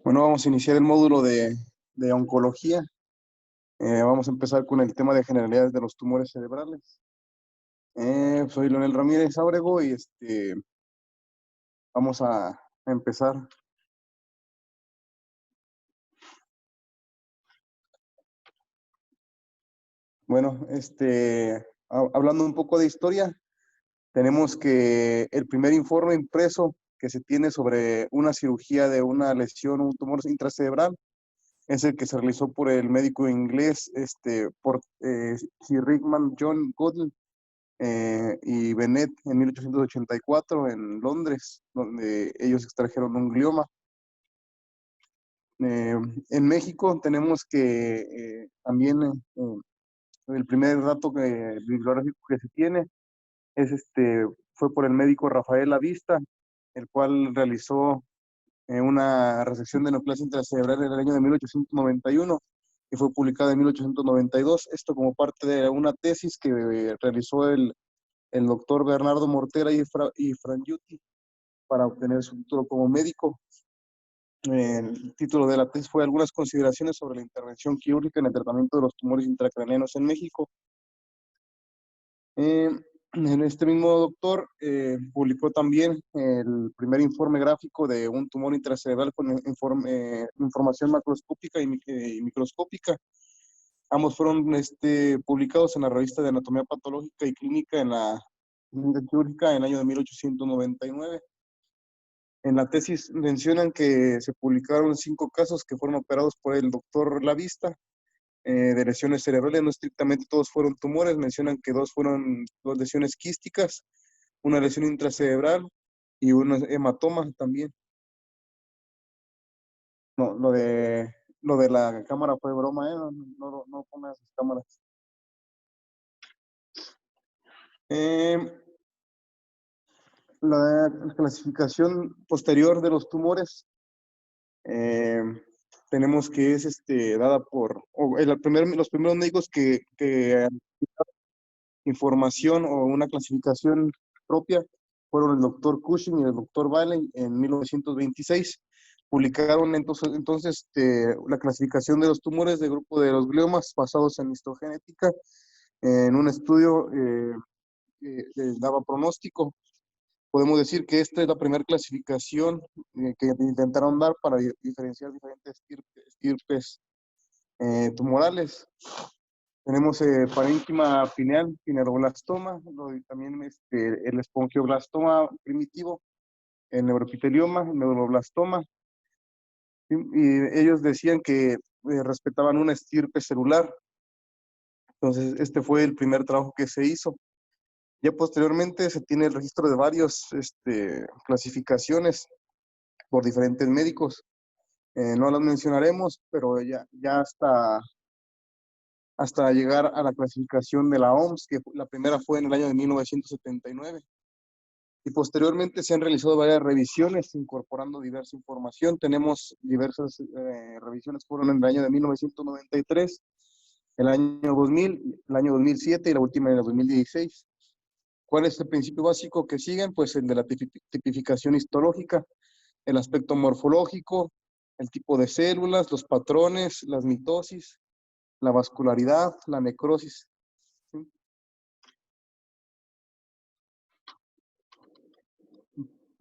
Bueno, vamos a iniciar el módulo de oncología. Vamos a empezar con el tema de generalidades de los tumores cerebrales. Soy Leonel Ramírez Ábrego y vamos a empezar. Bueno, hablando un poco de historia, tenemos que el primer informe impreso que se tiene sobre una cirugía de una lesión o un tumor intracerebral es el que se realizó por el médico inglés, Sir Rigman John Goodall y Bennett en 1884 en Londres, donde ellos extrajeron un glioma. Eh, en México tenemos que también el primer dato bibliográfico que se tiene es fue por el médico Rafael Lavista, el cual realizó una resección de neoplasia intracerebral en el año de 1891 y fue publicada en 1892. Esto como parte de una tesis que realizó el doctor Bernardo Mortera y Frangiuti para obtener su título como médico. El título de la tesis fue Algunas consideraciones sobre la intervención quirúrgica en el tratamiento de los tumores intracraneanos en México. En este mismo doctor publicó también el primer informe gráfico de un tumor intracerebral con información macroscópica y microscópica. Ambos fueron publicados en la revista de Anatomía Patológica y Clínica en la Clínica Quirúrgica en el año de 1899. En la tesis mencionan que se publicaron 5 casos que fueron operados por el doctor Lavista de lesiones cerebrales. No estrictamente todos fueron tumores. Mencionan que 2 fueron 2 lesiones quísticas, una lesión intracerebral y un hematoma también. No, lo de la cámara fue broma, ¿eh? No pongas esas cámaras. Eh, la clasificación posterior de los tumores eh, tenemos que es dada por los primeros médicos que información o una clasificación propia fueron el doctor Cushing y el doctor Valley en 1926. Publicaron entonces la clasificación de los tumores de grupo de los gliomas basados en histogenética en un estudio que daba pronóstico. Podemos decir que esta es la primera clasificación que intentaron dar para diferenciar diferentes estirpes tumorales. Tenemos parénquima pineal, pineroblastoma, también el esponjioblastoma primitivo, el neuroepitelioma, el neuroblastoma. Y ellos decían que respetaban una estirpe celular. Entonces, este fue el primer trabajo que se hizo. Ya posteriormente se tiene el registro de varias clasificaciones por diferentes médicos. No las mencionaremos, pero ya hasta llegar a la clasificación de la OMS, que la primera fue en el año de 1979. Y posteriormente se han realizado varias revisiones incorporando diversa información. Tenemos diversas revisiones, fueron en el año de 1993, el año 2000, el año 2007 y la última en el 2016. ¿Cuál es el principio básico que siguen? Pues el de la tipificación histológica, el aspecto morfológico, el tipo de células, los patrones, las mitosis, la vascularidad, la necrosis. ¿Sí?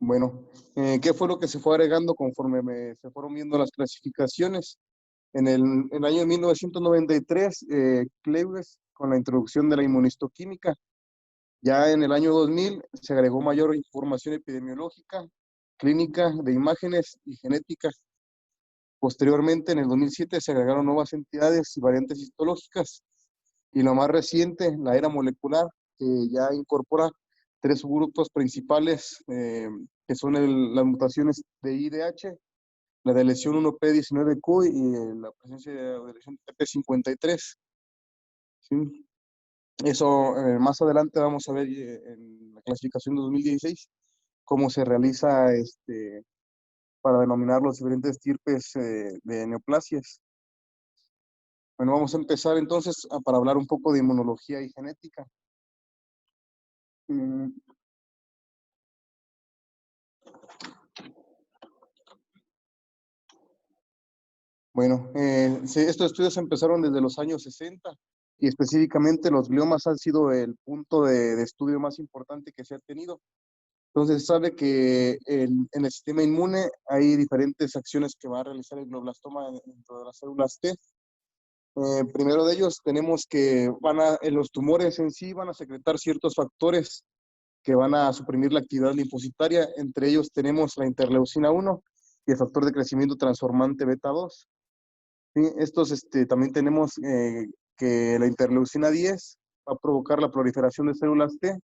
Bueno, ¿qué fue lo que se fue agregando conforme se fueron viendo las clasificaciones? En el año 1993, Klebs, con la introducción de la inmunistoquímica. Ya en el año 2000 se agregó mayor información epidemiológica, clínica, de imágenes y genética. Posteriormente, en el 2007, se agregaron nuevas entidades y variantes histológicas. Y lo más reciente, la era molecular, que ya incorpora 3 subgrupos principales, que son las mutaciones de IDH, la de lesión 1P19Q y la presencia de lesión TP53. ¿Sí? Eso más adelante vamos a ver en la clasificación de 2016 cómo se realiza para denominar los diferentes estirpes de neoplasias. Bueno, vamos a empezar entonces para hablar un poco de inmunología y genética. Mm, Bueno, estos estudios empezaron desde los años 60 y específicamente los gliomas han sido el punto de estudio más importante que se ha tenido. Entonces, sabe que en el sistema inmune hay diferentes acciones que va a realizar el glioblastoma dentro de las células T. Primero de ellos tenemos que en los tumores en sí van a secretar ciertos factores que van a suprimir la actividad linfocitaria. Entre ellos tenemos la interleucina 1 y el factor de crecimiento transformante beta 2. ¿Sí? También tenemos que la interleucina 10 va a provocar la proliferación de células T.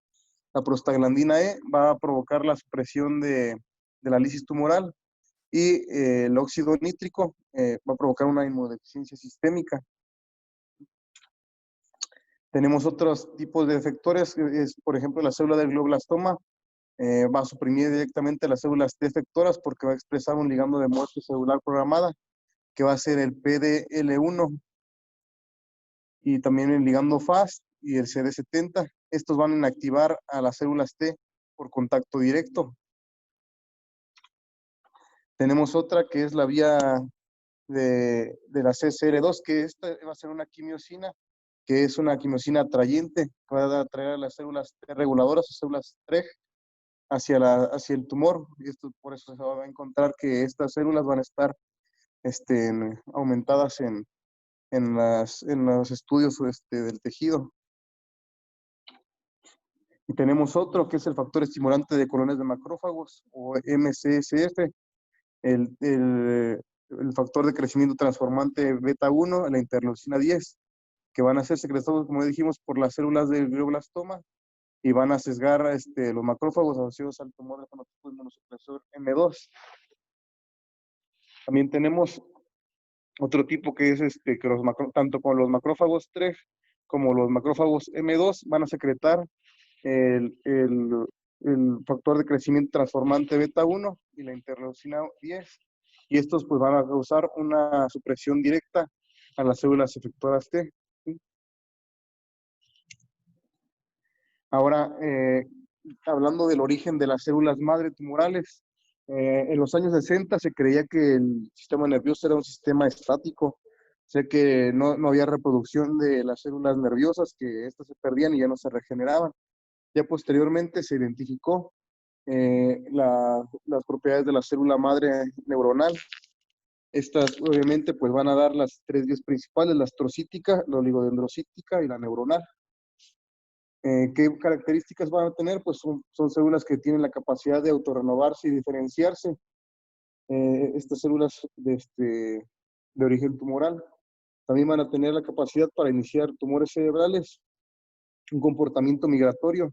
La prostaglandina E va a provocar la supresión de la lisis tumoral y el óxido nítrico va a provocar una inmunodeficiencia sistémica. Tenemos otros tipos de efectores, por ejemplo, la célula del glioblastoma va a suprimir directamente las células T efectoras porque va a expresar un ligando de muerte celular programada, que va a ser el PDL1 y también el ligando FAST y el CD70. Estos van a inactivar a las células T por contacto directo. Tenemos otra que es la vía de la CCR2, que esta va a ser una quimiosina, que es una quimiosina atrayente, que va a atraer a las células T reguladoras o células TREG hacia el tumor. Y esto, por eso se va a encontrar que estas células van a estar aumentadas en los estudios del tejido. Y tenemos otro que es el factor estimulante de colonias de macrófagos o MCSF, el factor de crecimiento transformante beta 1, la interleucina 10, que van a ser secretados, como dijimos, por las células del glioblastoma y van a sesgar los macrófagos asociados al tumor de fenotipo inmunosupresor M2. También tenemos otro tipo que es que tanto con los macrófagos 3 como los macrófagos M2 van a secretar el, el, el factor de crecimiento transformante beta 1 y la interleucina 10. Y estos pues van a causar una supresión directa a las células efectoras T. ¿Sí? Ahora, hablando del origen de las células madre tumorales, en los años 60 se creía que el sistema nervioso era un sistema estático, sé que no había reproducción de las células nerviosas, que estas se perdían y ya no se regeneraban. Ya posteriormente se identificó las propiedades de la célula madre neuronal. Estas obviamente pues van a dar las tres vías principales, la astrocítica, la oligodendrocítica y la neuronal. ¿Qué características van a tener? Pues son células que tienen la capacidad de autorrenovarse y diferenciarse. Estas células de origen tumoral también van a tener la capacidad para iniciar tumores cerebrales, un comportamiento migratorio.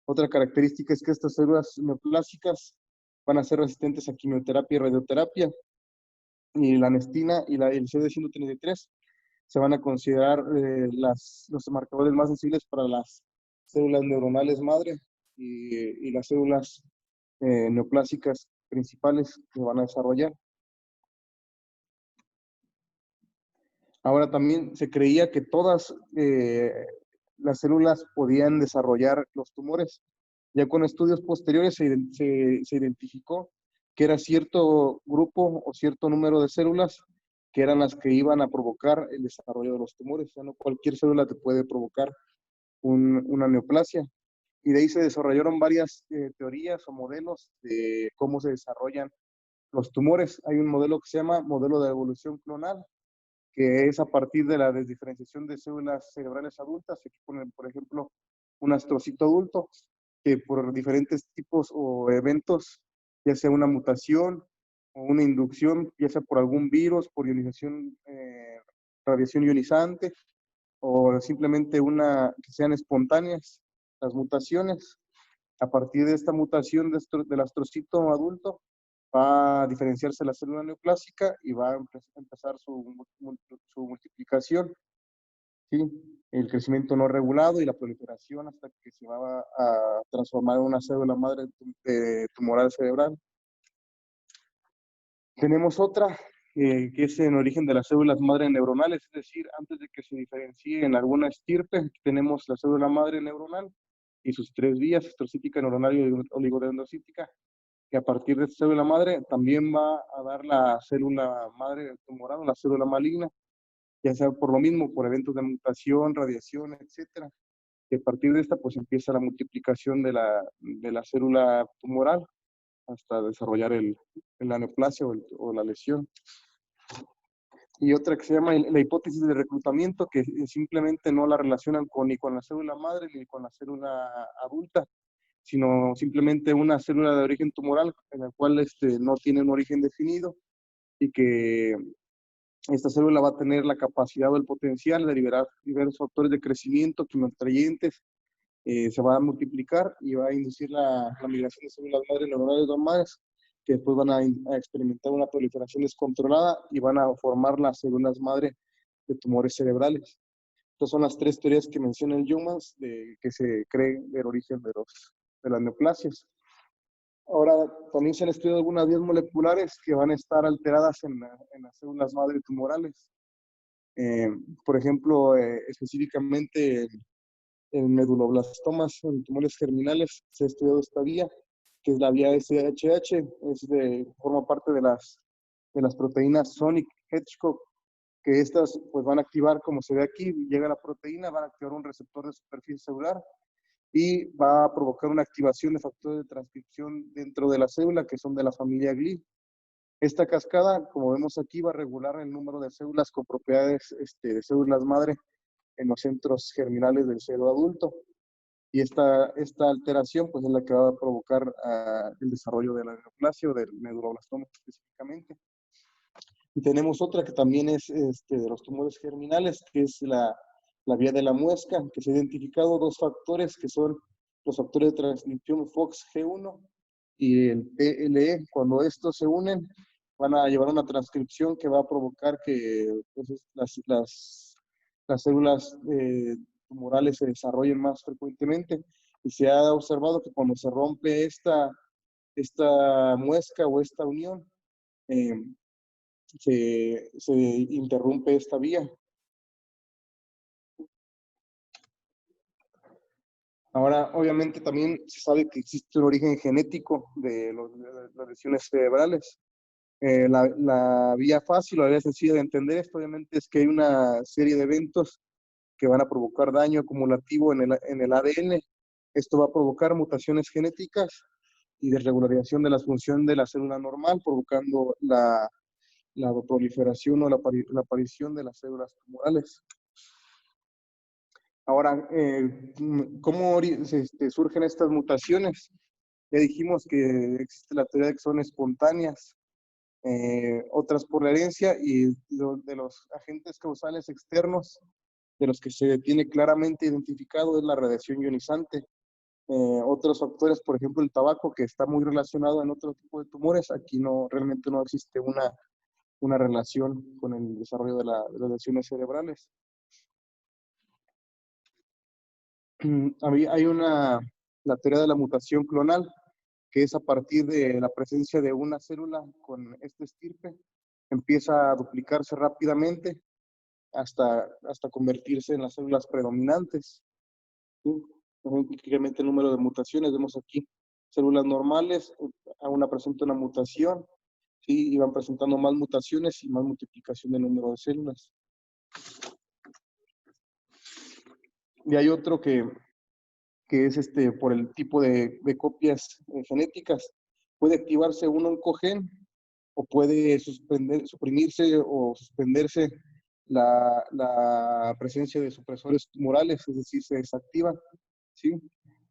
Otra característica es que estas células neoplásicas van a ser resistentes a quimioterapia y radioterapia. Y la anestina y el CD133 se van a considerar los marcadores más sensibles para las células neuronales madre y las células neoplásicas principales que van a desarrollar. Ahora también se creía que todas las células podían desarrollar los tumores. Ya con estudios posteriores se identificó que era cierto grupo o cierto número de células que eran las que iban a provocar el desarrollo de los tumores. O sea, no cualquier célula te puede provocar una neoplasia. Y de ahí se desarrollaron varias teorías o modelos de cómo se desarrollan los tumores. Hay un modelo que se llama modelo de evolución clonal, que es a partir de la desdiferenciación de células cerebrales adultas. Aquí ponen, por ejemplo, un astrocito adulto que por diferentes tipos o eventos, ya sea una mutación o una inducción, ya sea por algún virus, por ionización, radiación ionizante, o simplemente que sean espontáneas las mutaciones. A partir de esta mutación del astrocito adulto, va a diferenciarse la célula neoplásica y va a empezar su multiplicación, ¿sí? El crecimiento no regulado y la proliferación hasta que se va a transformar en una célula madre tumoral cerebral. Tenemos otra que es en origen de las células madre neuronales, es decir, antes de que se diferencie en alguna estirpe, tenemos la célula madre neuronal y sus tres vías, astrocítica, neuronal y oligodendrocítica, Y a partir de esta célula madre también va a dar la célula madre tumoral, la célula maligna, ya sea por lo mismo, por eventos de mutación, radiación, etcétera. Y a partir de esta, pues empieza la multiplicación de la célula tumoral hasta desarrollar la neoplasia o la lesión. Y otra que se llama la hipótesis de reclutamiento, que simplemente no la relacionan ni con la célula madre ni con la célula adulta, sino simplemente una célula de origen tumoral en la cual no tiene un origen definido y que esta célula va a tener la capacidad o el potencial de liberar diversos factores de crecimiento, quimioatrayentes, se va a multiplicar y va a inducir la migración de células madre neuronales normales, que después van a experimentar una proliferación descontrolada y van a formar las células madre de tumores cerebrales. Estas son las tres teorías que menciona el Jungmans que se cree el origen de las neoplasias. Ahora, también se han estudiado algunas vías moleculares que van a estar alteradas en las células madre tumorales. Por ejemplo, específicamente en meduloblastomas, en tumores germinales, se ha estudiado esta vía, que es la vía SHH, forma parte de las proteínas Sonic Hedgehog, que estas pues van a activar, como se ve aquí, llega la proteína, van a activar un receptor de superficie celular y va a provocar una activación de factores de transcripción dentro de la célula, que son de la familia GLI. Esta cascada, como vemos aquí, va a regular el número de células con propiedades de células madre en los centros germinales del cerebro adulto. Y esta alteración pues, es la que va a provocar el desarrollo de la neoplasia o del medulloblastoma específicamente. Y tenemos otra que también es de los tumores germinales, que es la vía de la muesca, que se ha identificado dos factores que son los factores de transcripción FOXG1 y el PLE. Cuando estos se unen, van a llevar una transcripción que va a provocar que pues, las células tumorales se desarrollen más frecuentemente. Y se ha observado que cuando se rompe esta muesca o esta unión, se interrumpe esta vía. Ahora, obviamente, también se sabe que existe un origen genético de las lesiones cerebrales. La vía fácil o la vía sencilla de entender esto, obviamente, es que hay una serie de eventos que van a provocar daño acumulativo en el ADN. Esto va a provocar mutaciones genéticas y desregulación de la función de la célula normal, provocando la proliferación o la aparición de las células tumorales. Ahora, ¿cómo surgen estas mutaciones? Ya dijimos que existe la teoría de que son espontáneas, otras por la herencia y de los agentes causales externos, de los que se tiene claramente identificado es la radiación ionizante. Otros factores, por ejemplo, el tabaco, que está muy relacionado en otro tipo de tumores, aquí realmente no existe una relación con el desarrollo de las lesiones cerebrales. Hay la teoría de la mutación clonal, que es a partir de la presencia de una célula con este estirpe, empieza a duplicarse rápidamente hasta convertirse en las células predominantes. ¿Sí? Incrementa el número de mutaciones, vemos aquí células normales, aún presenta una mutación, ¿sí? Y van presentando más mutaciones y más multiplicación del número de células. Y hay otro que es por el tipo de copias genéticas. Puede activarse un oncogen o puede suprimirse o suspenderse la presencia de supresores tumorales, es decir, se desactivan. ¿Sí?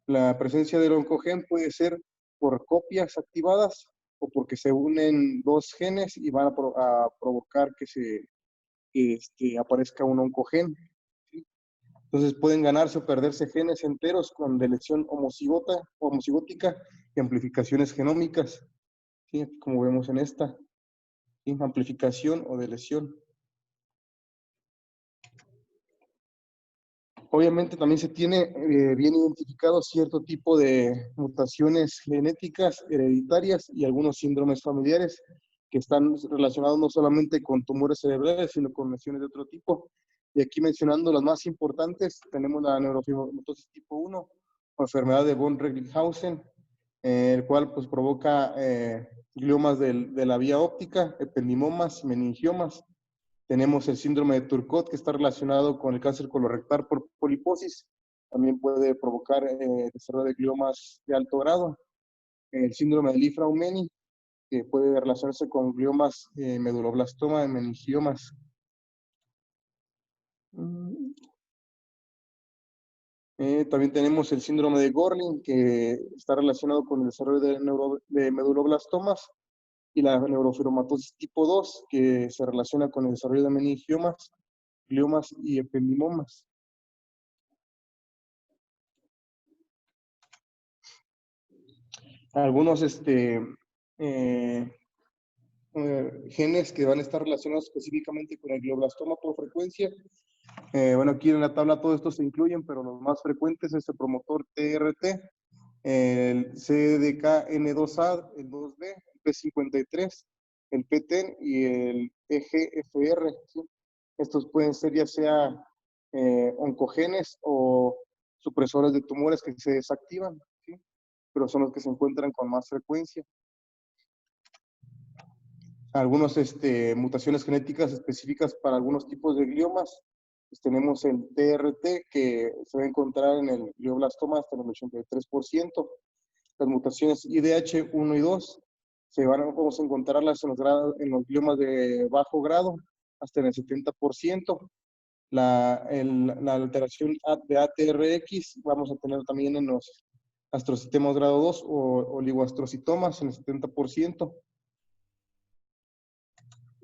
La presencia del oncogen puede ser por copias activadas o porque se unen dos genes y van a provocar que aparezca un oncogen. ¿Sí? Entonces pueden ganarse o perderse genes enteros con deleción homocigótica y amplificaciones genómicas, ¿sí? Como vemos en esta, ¿sí? Amplificación o deleción. Obviamente también se tiene bien identificado cierto tipo de mutaciones genéticas hereditarias y algunos síndromes familiares que están relacionados no solamente con tumores cerebrales, sino con lesiones de otro tipo. Y aquí mencionando las más importantes, tenemos la neurofibromatosis tipo 1, o enfermedad de von Recklinghausen, el cual pues provoca gliomas de la vía óptica, ependimomas, meningiomas. Tenemos el síndrome de Turcot, que está relacionado con el cáncer colorectal por poliposis. También puede provocar desarrollo de gliomas de alto grado. El síndrome de Li-Fraumeni, que puede relacionarse con gliomas, meduloblastoma, meningiomas. También tenemos el síndrome de Gorlin, que está relacionado con el desarrollo de meduloblastomas, y la neurofibromatosis tipo 2, que se relaciona con el desarrollo de meningiomas, gliomas y ependimomas. Algunos genes que van a estar relacionados específicamente con el glioblastoma por frecuencia. Bueno, aquí en la tabla todo esto se incluyen, pero los más frecuentes es el promotor TRT, el CDKN2A, el 2B, el P53, el PTEN y el EGFR. ¿Sí? Estos pueden ser ya sea oncogenes o supresores de tumores que se desactivan, ¿sí? Pero son los que se encuentran con más frecuencia. Algunas mutaciones genéticas específicas para algunos tipos de gliomas. Pues tenemos el TRT, que se va a encontrar en el glioblastoma hasta el 83%. Las mutaciones IDH1 y 2 vamos a encontrarlas en los gliomas de bajo grado hasta en el 70%. La alteración de ATRX vamos a tener también en los astrocitomas grado 2 o oligoastrocitomas en el 70%.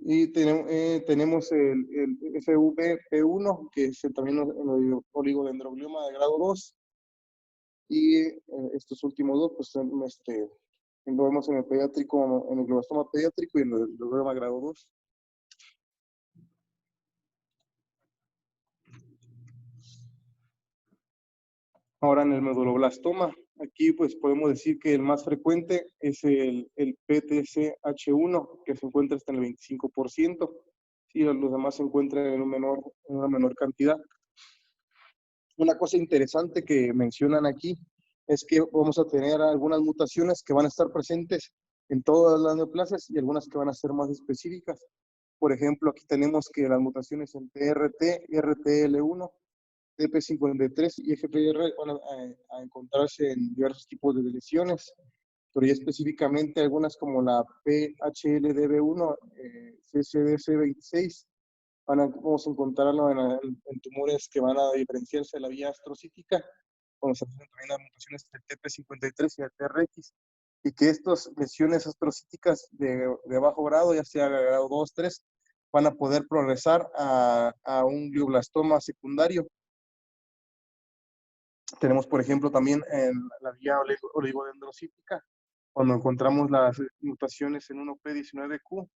Y tenemos el FVP1, que es también el oligodendroglioma de grado 2. Y estos últimos dos, pues lo vemos en el pediátrico, en el glioblastoma pediátrico y en el glioma grado 2. Ahora en el meduloblastoma, aquí pues podemos decir que el más frecuente es el PTCH1, que se encuentra hasta en el 25%, y los demás se encuentran en una menor cantidad. Una cosa interesante que mencionan aquí es que vamos a tener algunas mutaciones que van a estar presentes en todas las neoplasias y algunas que van a ser más específicas. Por ejemplo, aquí tenemos que las mutaciones en TRT, RTL1, TP53 y FPR van a encontrarse en diversos tipos de lesiones, pero ya específicamente algunas como la PHLDB1, CCDC26, vamos a encontrarlo en tumores que van a diferenciarse de la vía astrocítica, cuando se presentan también las mutaciones del TP53 y del TRX, y que estas lesiones astrocíticas de bajo grado, ya sea grado 2, 3, van a poder progresar a un glioblastoma secundario. Tenemos, por ejemplo, también en la vía oligodendrocítica, cuando encontramos las mutaciones en 1P19Q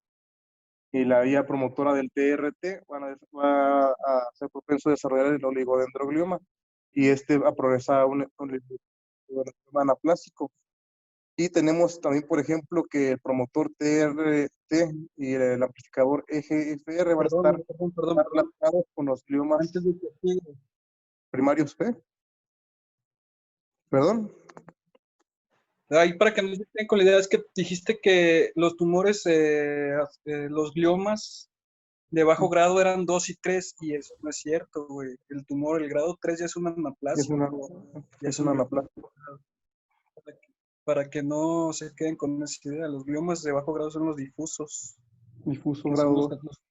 y la vía promotora del TRT, va a ser propenso a desarrollar el oligodendroglioma y va a progresar a un oligodendroglioma anaplásico. Y tenemos también, por ejemplo, que el promotor TRT y el amplificador EGFR van a estar relacionados con los gliomas Antes de que primarios P. ¿Perdón? ahí para que no se queden con la idea, es que dijiste que los tumores, los gliomas de bajo grado eran 2 y 3, y eso no es cierto, güey. El tumor, el grado 3 ya es una anaplasia. Es una anaplasia. Para que no se queden con esa idea, los gliomas de bajo grado son los difusos. Difuso Que grado son 2. los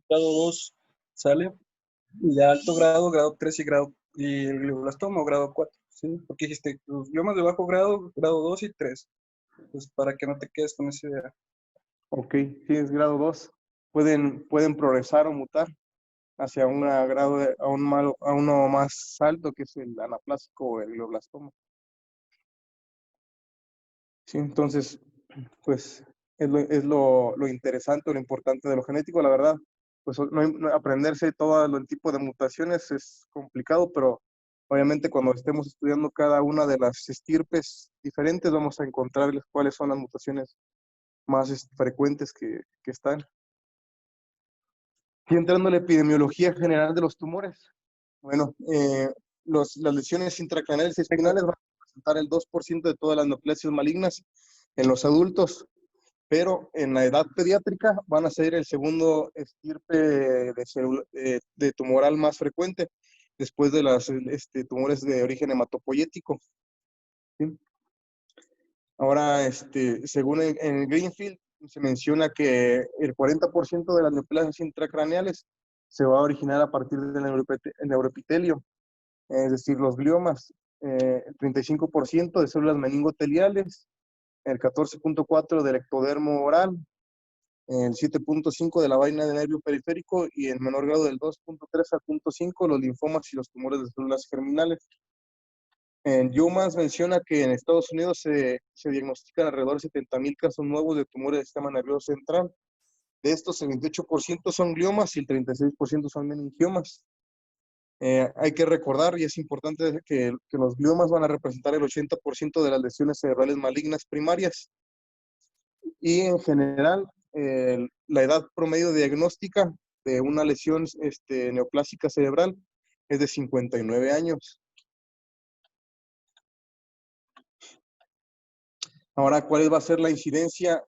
grado 2, ¿sale? Y de alto grado, grado 3 y el glioblastoma, grado 4, ¿sí? Porque dijiste, los gliomas de bajo grado, grado 2 y 3. Pues para que no te quedes con esa idea. Ok, sí, es grado 2. Pueden progresar o mutar hacia a uno más alto, que es el anaplásico o el glioblastoma. Sí, entonces, pues es lo interesante o lo importante de lo genético, la verdad. Pues aprenderse todo el tipo de mutaciones es complicado, pero obviamente cuando estemos estudiando cada una de las estirpes diferentes, vamos a encontrar cuáles son las mutaciones más frecuentes que están. Y entrando en la epidemiología general de los tumores. Bueno, las lesiones intracraneales y espinales van a representar el 2% de todas las neoplasias malignas en los adultos, pero en la edad pediátrica van a ser el segundo estirpe de tumoral más frecuente después de los tumores de origen hematopoyético. ¿Sí? Ahora, según en Greenfield, se menciona que el 40% de las neoplasias intracraneales se va a originar a partir del neuroepitelio, es decir, los gliomas, el 35% de células meningoteliales, el 14.4% del ectodermo oral, el 7.5% de la vaina de nervio periférico y en menor grado del 2.3 al 0.5 los linfomas y los tumores de células germinales. En Humans menciona que en Estados Unidos se diagnostican alrededor de 70,000 casos nuevos de tumores del sistema nervioso central. De estos, el 28% son gliomas y el 36% son meningiomas. Hay que recordar, y es importante, que los gliomas van a representar el 80% de las lesiones cerebrales malignas primarias. Y en general, la edad promedio diagnóstica de una lesión neoplásica cerebral es de 59 años. Ahora, ¿cuál va a ser la incidencia?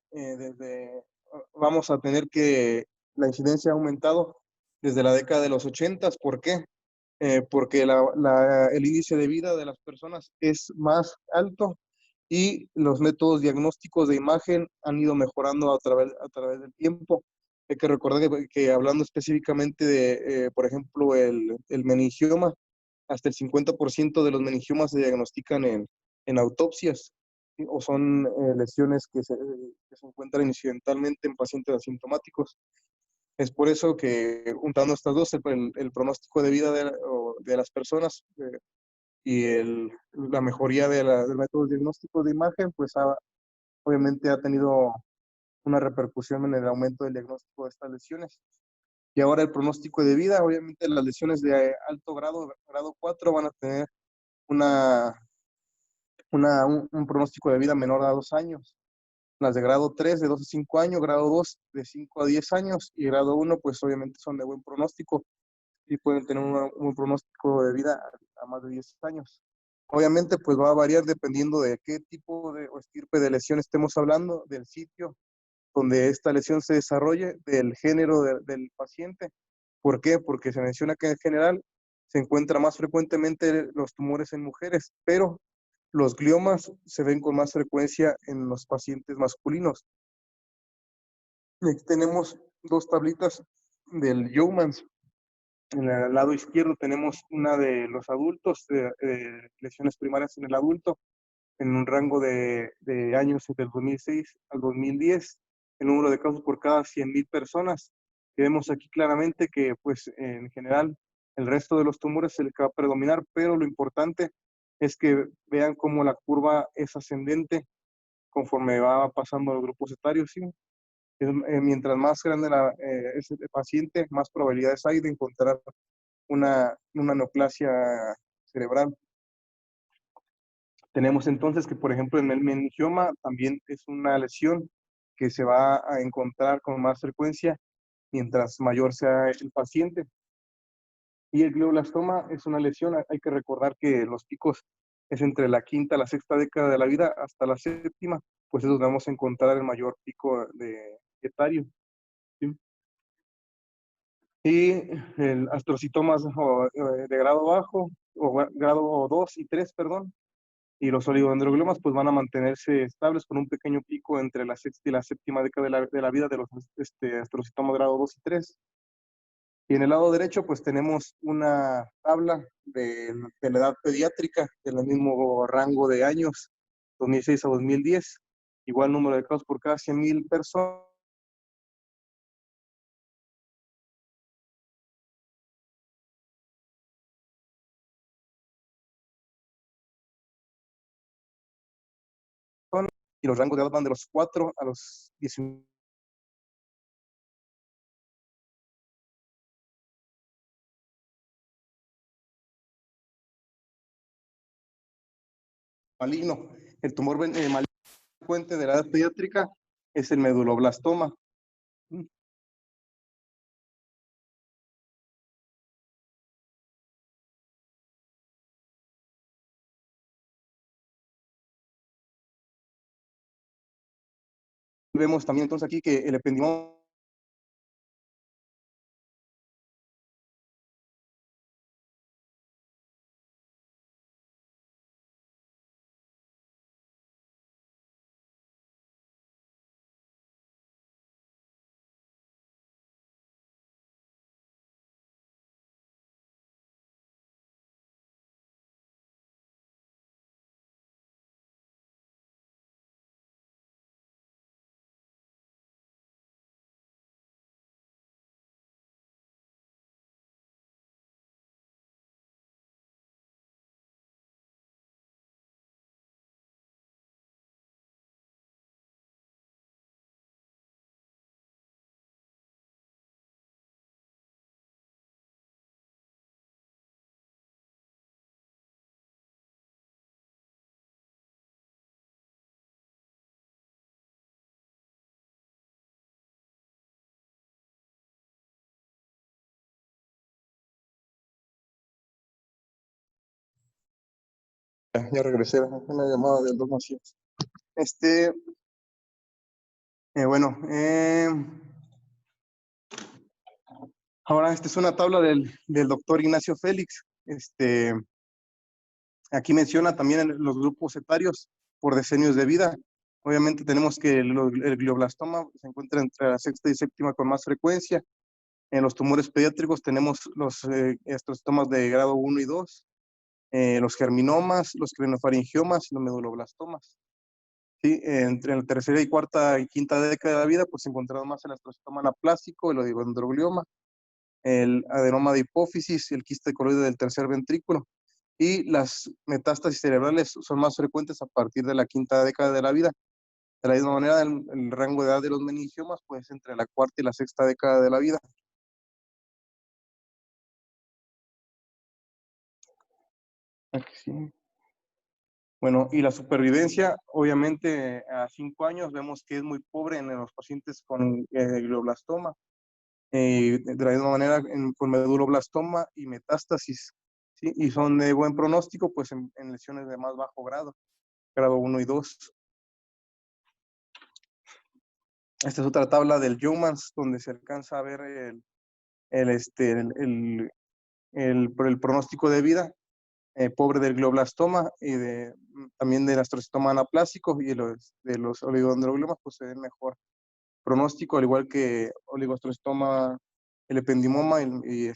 Vamos a tener que la incidencia ha aumentado desde la década de los 80. ¿Por qué? Porque el índice de vida de las personas es más alto y los métodos diagnósticos de imagen han ido mejorando a través del tiempo. Hay que recordar que hablando específicamente de, por ejemplo, el meningioma, hasta el 50% de los meningiomas se diagnostican en autopsias, ¿sí? O son lesiones que se encuentran incidentalmente en pacientes asintomáticos. Es por eso que juntando estas dos, el pronóstico de vida de las personas y la mejoría del método diagnóstico de imagen, pues obviamente ha tenido una repercusión en el aumento del diagnóstico de estas lesiones. Y ahora el pronóstico de vida, obviamente las lesiones de alto grado, grado 4, van a tener un pronóstico de vida menor a 2 años. Las de grado 3 de 2 a 5 años, grado 2 de 5 a 10 años y grado 1 pues obviamente son de buen pronóstico y pueden tener un pronóstico de vida a más de 10 años. Obviamente pues va a variar dependiendo de qué tipo de o estirpe de lesión estemos hablando, del sitio donde esta lesión se desarrolle, del género del paciente. ¿Por qué? Porque se menciona que en general se encuentra más frecuentemente los tumores en mujeres, pero los gliomas se ven con más frecuencia en los pacientes masculinos. Aquí tenemos dos tablitas del Yeomans. En el lado izquierdo tenemos una de los adultos, lesiones primarias en el adulto, en un rango de años del 2006 al 2010, el número de casos por cada 100,000 personas. Y vemos aquí claramente que, pues, en general, el resto de los tumores es el que va a predominar, pero lo importante es que vean cómo la curva es ascendente conforme va pasando los grupos etarios, ¿sí? Mientras más grande es el paciente, más probabilidades hay de encontrar una neoplasia cerebral. Tenemos entonces que, por ejemplo, en el meningioma también es una lesión que se va a encontrar con más frecuencia mientras mayor sea el paciente. Y el glioblastoma es una lesión, hay que recordar que los picos es entre la quinta y la sexta década de la vida hasta la séptima, pues es donde vamos a encontrar el mayor pico etario. ¿Sí? Y el astrocitomas de grado bajo, o grado 2 y 3, perdón, y los oligodendrogliomas pues van a mantenerse estables con un pequeño pico entre la sexta y la séptima década de la vida de los astrocitomas grado 2 y 3. Y en el lado derecho pues tenemos una tabla de la edad pediátrica del mismo rango de años, 2006 a 2010, igual número de casos por cada 100,000 personas. Y los rangos de edad van de los 4 a los 19. Maligno. El tumor maligno frecuente de la edad pediátrica es el meduloblastoma. vemos también entonces aquí que el ependimoma ya regresé, una llamada del 2 Macías. Bueno, ahora esta es una tabla del doctor Ignacio Félix. Aquí menciona también los grupos etarios por decenios de vida. Obviamente tenemos que el glioblastoma se encuentra entre la sexta y séptima con más frecuencia. En los tumores pediátricos tenemos los estrostomas de grado 1 y 2, los germinomas, los creniofaringiomas y los meduloblastomas. ¿Sí? Entre la tercera y cuarta y quinta década de la vida, pues se encontraron más el astrostoma anaplásico, el oligodendroglioma, el adenoma de hipófisis, el quiste coloide del tercer ventrículo. Y las metástasis cerebrales son más frecuentes a partir de la quinta década de la vida. De la misma manera, el rango de edad de los meningiomas pues entre la cuarta y la sexta década de la vida. Aquí sí. Bueno, y la supervivencia, obviamente a 5 años vemos que es muy pobre en los pacientes con glioblastoma. De la misma manera con meduloblastoma y metástasis, ¿sí? Y son de buen pronóstico pues en lesiones de más bajo grado, grado 1 y 2. Esta es otra tabla del Yeomans, donde se alcanza a ver el pronóstico de vida, pobre del glioblastoma y también del astrocitoma anaplásico, y de los oligodendroglomas pues se ve mejor pronóstico, al igual que oligoastrocitoma, el ependimoma y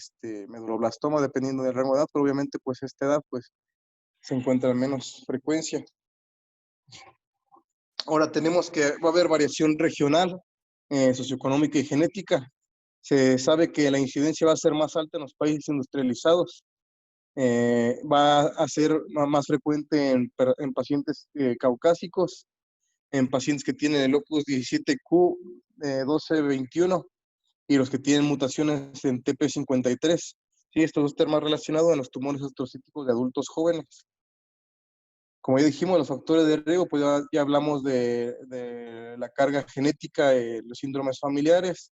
meduloblastoma, dependiendo del rango de edad, pero obviamente pues esta edad pues se encuentra en menos frecuencia. Ahora tenemos que va a haber variación regional, socioeconómica y genética. Se sabe que la incidencia va a ser más alta en los países industrializados. Va a ser más frecuente en pacientes caucásicos, en pacientes que tienen el Opus 17Q1221 y los que tienen mutaciones en TP53. Sí, esto va a estar más relacionado en los tumores astrocíticos de adultos jóvenes. Como ya dijimos, los factores de riesgo, pues ya hablamos de la carga genética, los síndromes familiares,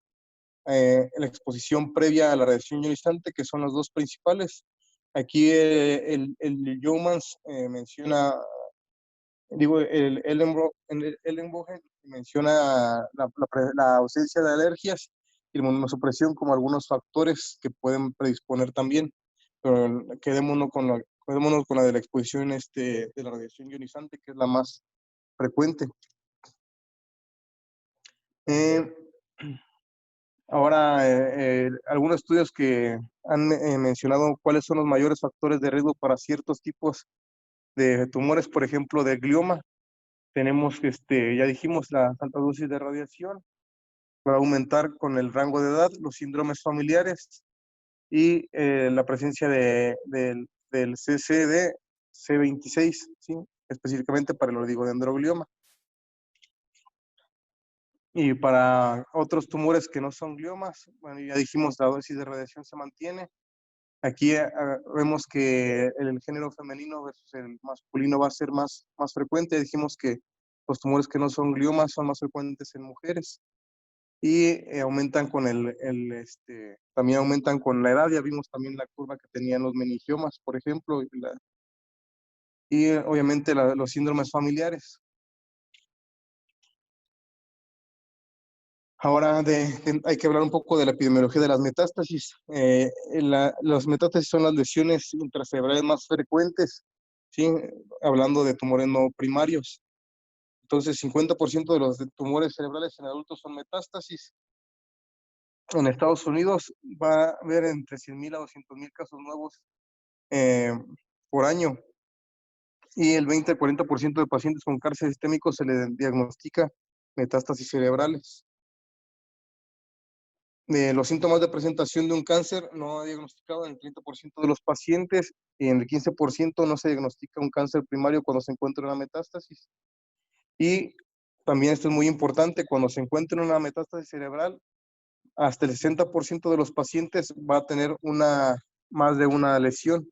la exposición previa a la radiación ionizante, que son los dos principales. Aquí el Yeomans menciona, digo, el Ellenbogen menciona la ausencia de alergias y la inmunosupresión como algunos factores que pueden predisponer también, pero quedémonos con la de la exposición de la radiación ionizante, que es la más frecuente. Eh, Ahora, algunos estudios que han mencionado cuáles son los mayores factores de riesgo para ciertos tipos de tumores, por ejemplo, de glioma. Tenemos, ya dijimos, la alta dosis de radiación, va a aumentar con el rango de edad, los síndromes familiares y la presencia del CCD C26, ¿sí? Específicamente para el oligodendroglioma. Y para otros tumores que no son gliomas, bueno, ya dijimos, la dosis de radiación se mantiene. Aquí vemos que el género femenino versus el masculino va a ser más frecuente. Dijimos que los tumores que no son gliomas son más frecuentes en mujeres y aumentan también aumentan con la edad. Ya vimos también la curva que tenían los meningiomas, por ejemplo, y obviamente los síndromes familiares. Ahora hay que hablar un poco de la epidemiología de las metástasis. Las metástasis son las lesiones intracerebrales más frecuentes, ¿sí? Hablando de tumores no primarios. Entonces, 50% de los tumores cerebrales en adultos son metástasis. En Estados Unidos va a haber entre 100,000 a 200,000 casos nuevos eh, por año. Y el 20 al 40% de pacientes con cáncer sistémico se le diagnostica metástasis cerebrales. Los síntomas de presentación de un cáncer no diagnosticado en el 30% de los pacientes y en el 15% no se diagnostica un cáncer primario cuando se encuentra una metástasis. Y también esto es muy importante, cuando se encuentra una metástasis cerebral, hasta el 60% de los pacientes va a tener más de una lesión,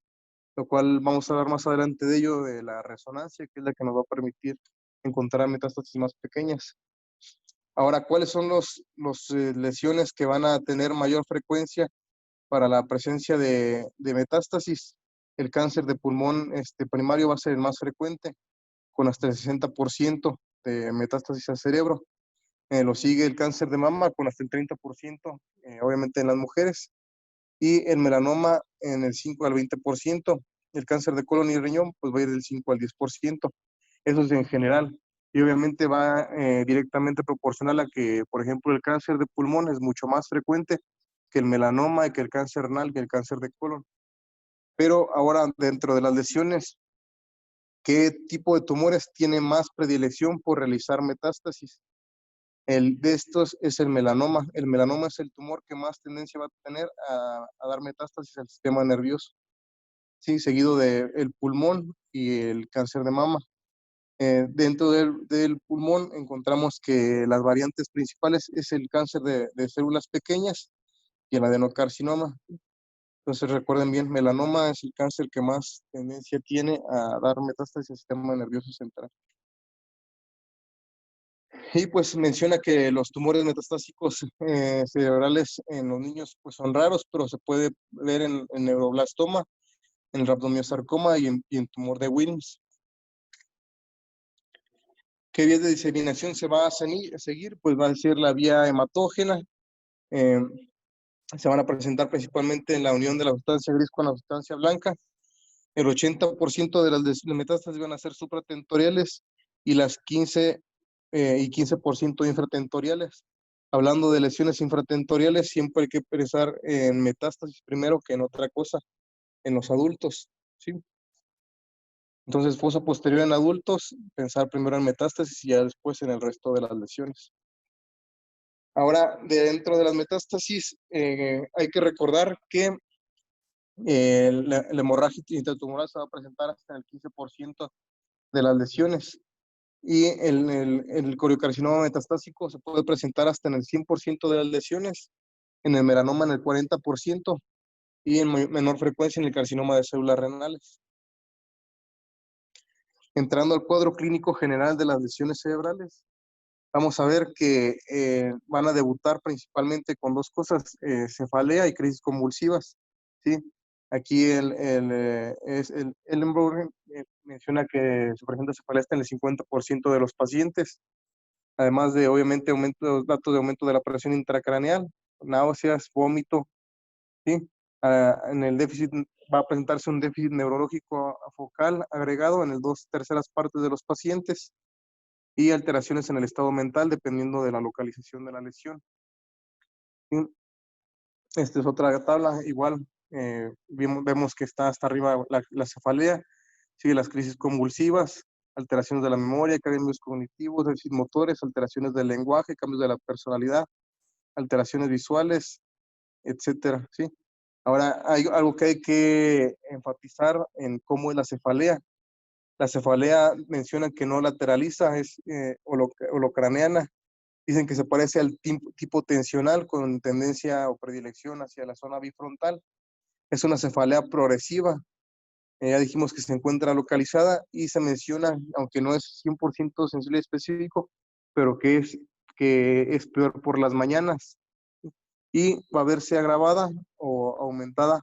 lo cual vamos a hablar más adelante de ello, de la resonancia, que es la que nos va a permitir encontrar metástasis más pequeñas. Ahora, ¿cuáles son los lesiones que van a tener mayor frecuencia para la presencia de metástasis? El cáncer de pulmón primario va a ser el más frecuente, con hasta el 60% de metástasis al cerebro. Lo sigue el cáncer de mama con hasta el 30%, obviamente en las mujeres, y el melanoma en el 5 al 20%. El cáncer de colon y riñón pues va a ir del 5 al 10%. Eso es en general. Y obviamente va directamente proporcional a que, por ejemplo, el cáncer de pulmón es mucho más frecuente que el melanoma y que el cáncer renal, que el cáncer de colon. Pero ahora, dentro de las lesiones, ¿qué tipo de tumores tiene más predilección por realizar metástasis? El de estos es el melanoma. El melanoma es el tumor que más tendencia va a tener a dar metástasis al sistema nervioso, ¿sí? Seguido del pulmón y el cáncer de mama. Dentro del pulmón encontramos que las variantes principales es el cáncer de células pequeñas y el adenocarcinoma. Entonces recuerden bien, melanoma es el cáncer que más tendencia tiene a dar metástasis al sistema nervioso central. Y pues menciona que los tumores metastásicos cerebrales en los niños pues son raros, pero se puede ver en neuroblastoma, en rabdomiosarcoma y en tumor de Wilms. ¿Qué vía de diseminación se va a seguir? Pues va a ser la vía hematógena. Eh, Se van a presentar principalmente en la unión de la sustancia gris con la sustancia blanca. El 80% de las metástasis van a ser supratentoriales y las 15% infratentoriales. Hablando de lesiones infratentoriales, siempre hay que pensar en metástasis primero que en otra cosa, en los adultos, ¿sí? Entonces, fosa posterior en adultos, pensar primero en metástasis y ya después en el resto de las lesiones. Ahora, dentro de las metástasis, hay que recordar que la hemorragia intratumoral se va a presentar hasta el 15% de las lesiones. Y el coriocarcinoma metastásico se puede presentar hasta en el 100% de las lesiones, en el melanoma en el 40% y en menor frecuencia en el carcinoma de células renales. Entrando al cuadro clínico general de las lesiones cerebrales, vamos a ver que van a debutar principalmente con dos cosas, cefalea y crisis convulsivas, ¿sí? Aquí el Ellenberg menciona que se presenta cefalea hasta en el 50% de los pacientes, además de, obviamente, datos de aumento de la presión intracraneal, náuseas, vómito, ¿sí? En el déficit va a presentarse un déficit neurológico focal agregado en el 2/3 partes de los pacientes y alteraciones en el estado mental dependiendo de la localización de la lesión. ¿Sí? Esta es otra tabla, igual vemos que está hasta arriba la cefalea, sigue las crisis convulsivas, alteraciones de la memoria, cambios cognitivos, déficit motores, alteraciones del lenguaje, cambios de la personalidad, alteraciones visuales, etcétera, ¿sí? Ahora, hay algo que hay que enfatizar en cómo es la cefalea. La cefalea mencionan que no lateraliza, es holocraneana. Dicen que se parece al tipo tensional con tendencia o predilección hacia la zona bifrontal. Es una cefalea progresiva. Ya dijimos que se encuentra localizada y se menciona, aunque no es 100% sensible y específico, pero que es peor por las mañanas y va a verse agravada o aumentada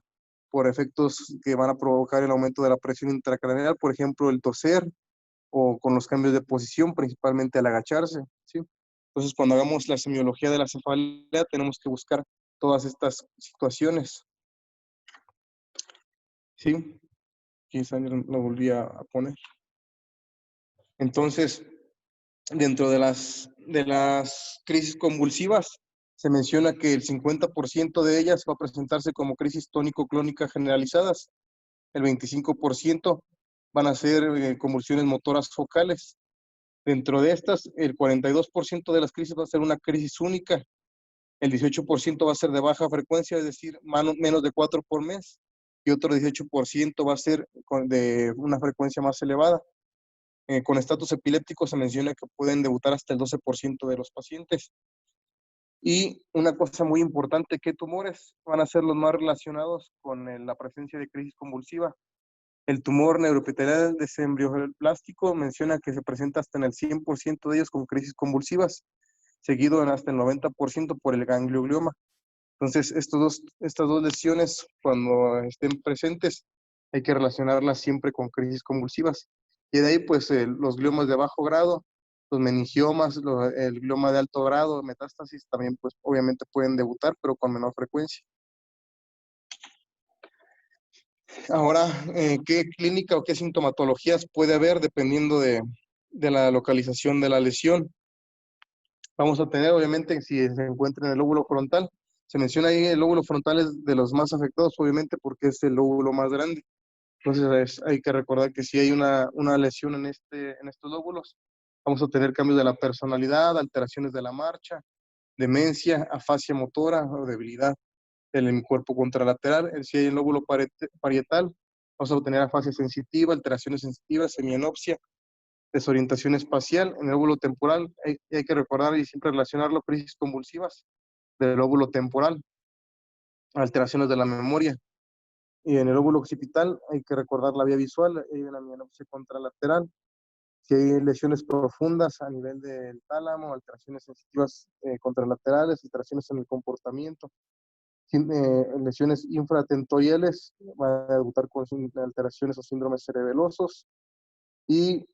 por efectos que van a provocar el aumento de la presión intracraneal, por ejemplo, el toser o con los cambios de posición, principalmente al agacharse, ¿sí? Entonces, cuando hagamos la semiología de la cefalea, tenemos que buscar todas estas situaciones. ¿Sí? Quizá lo volví a poner. Entonces, dentro de las crisis convulsivas, se menciona que el 50% de ellas va a presentarse como crisis tónico-clónica generalizadas. El 25% van a ser convulsiones motoras focales. Dentro de estas, el 42% de las crisis va a ser una crisis única. El 18% va a ser de baja frecuencia, es decir, menos de 4 por mes. Y otro 18% va a ser de una frecuencia más elevada. Con estatus epilépticos se menciona que pueden debutar hasta el 12% de los pacientes. Y una cosa muy importante, ¿qué tumores van a ser los más relacionados con la presencia de crisis convulsiva? El tumor neuroepitelial desembrioplástico menciona que se presenta hasta en el 100% de ellos con crisis convulsivas, seguido en hasta el 90% por el ganglioglioma. Entonces, estas dos lesiones, cuando estén presentes, hay que relacionarlas siempre con crisis convulsivas. Y de ahí, pues, los gliomas de bajo grado, los meningiomas, el glioma de alto grado, metástasis, también, pues, obviamente pueden debutar, pero con menor frecuencia. Ahora, ¿qué clínica o qué sintomatologías puede haber dependiendo de la localización de la lesión? Vamos a tener, obviamente, si se encuentra en el lóbulo frontal, se menciona ahí el lóbulo frontal es de los más afectados, obviamente, porque es el lóbulo más grande. Entonces, hay que recordar que si hay una lesión en estos lóbulos, vamos a tener cambios de la personalidad, alteraciones de la marcha, demencia, afasia motora o debilidad del cuerpo contralateral. Si hay el lóbulo parietal, vamos a obtener afasia sensitiva, alteraciones sensitivas, semianopsia, desorientación espacial. En el lóbulo temporal hay que recordar y siempre relacionarlo, crisis convulsivas del lóbulo temporal, alteraciones de la memoria. Y en el lóbulo occipital hay que recordar la vía visual, hay una mianopsia contralateral. Si hay lesiones profundas a nivel del tálamo, alteraciones sensitivas contralaterales, alteraciones en el comportamiento, lesiones infratentoriales, van a debutar con alteraciones o síndromes cerebelosos. Y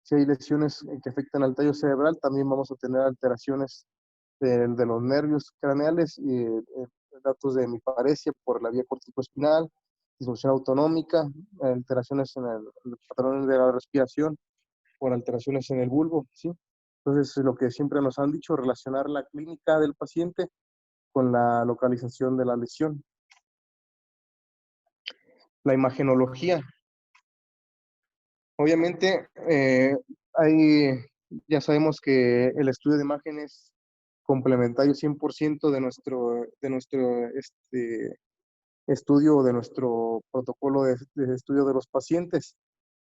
si hay lesiones que afectan al tallo cerebral, también vamos a tener alteraciones de los nervios craneales y datos de hemiparesia por la vía corticoespinal, disfunción autonómica, alteraciones en el patrón de la respiración por alteraciones en el bulbo, ¿sí? Entonces, lo que siempre nos han dicho, relacionar la clínica del paciente con la localización de la lesión. La imagenología. Obviamente, ya sabemos que el estudio de imagen es complementario 100% de nuestro estudio, de nuestro protocolo de estudio de los pacientes.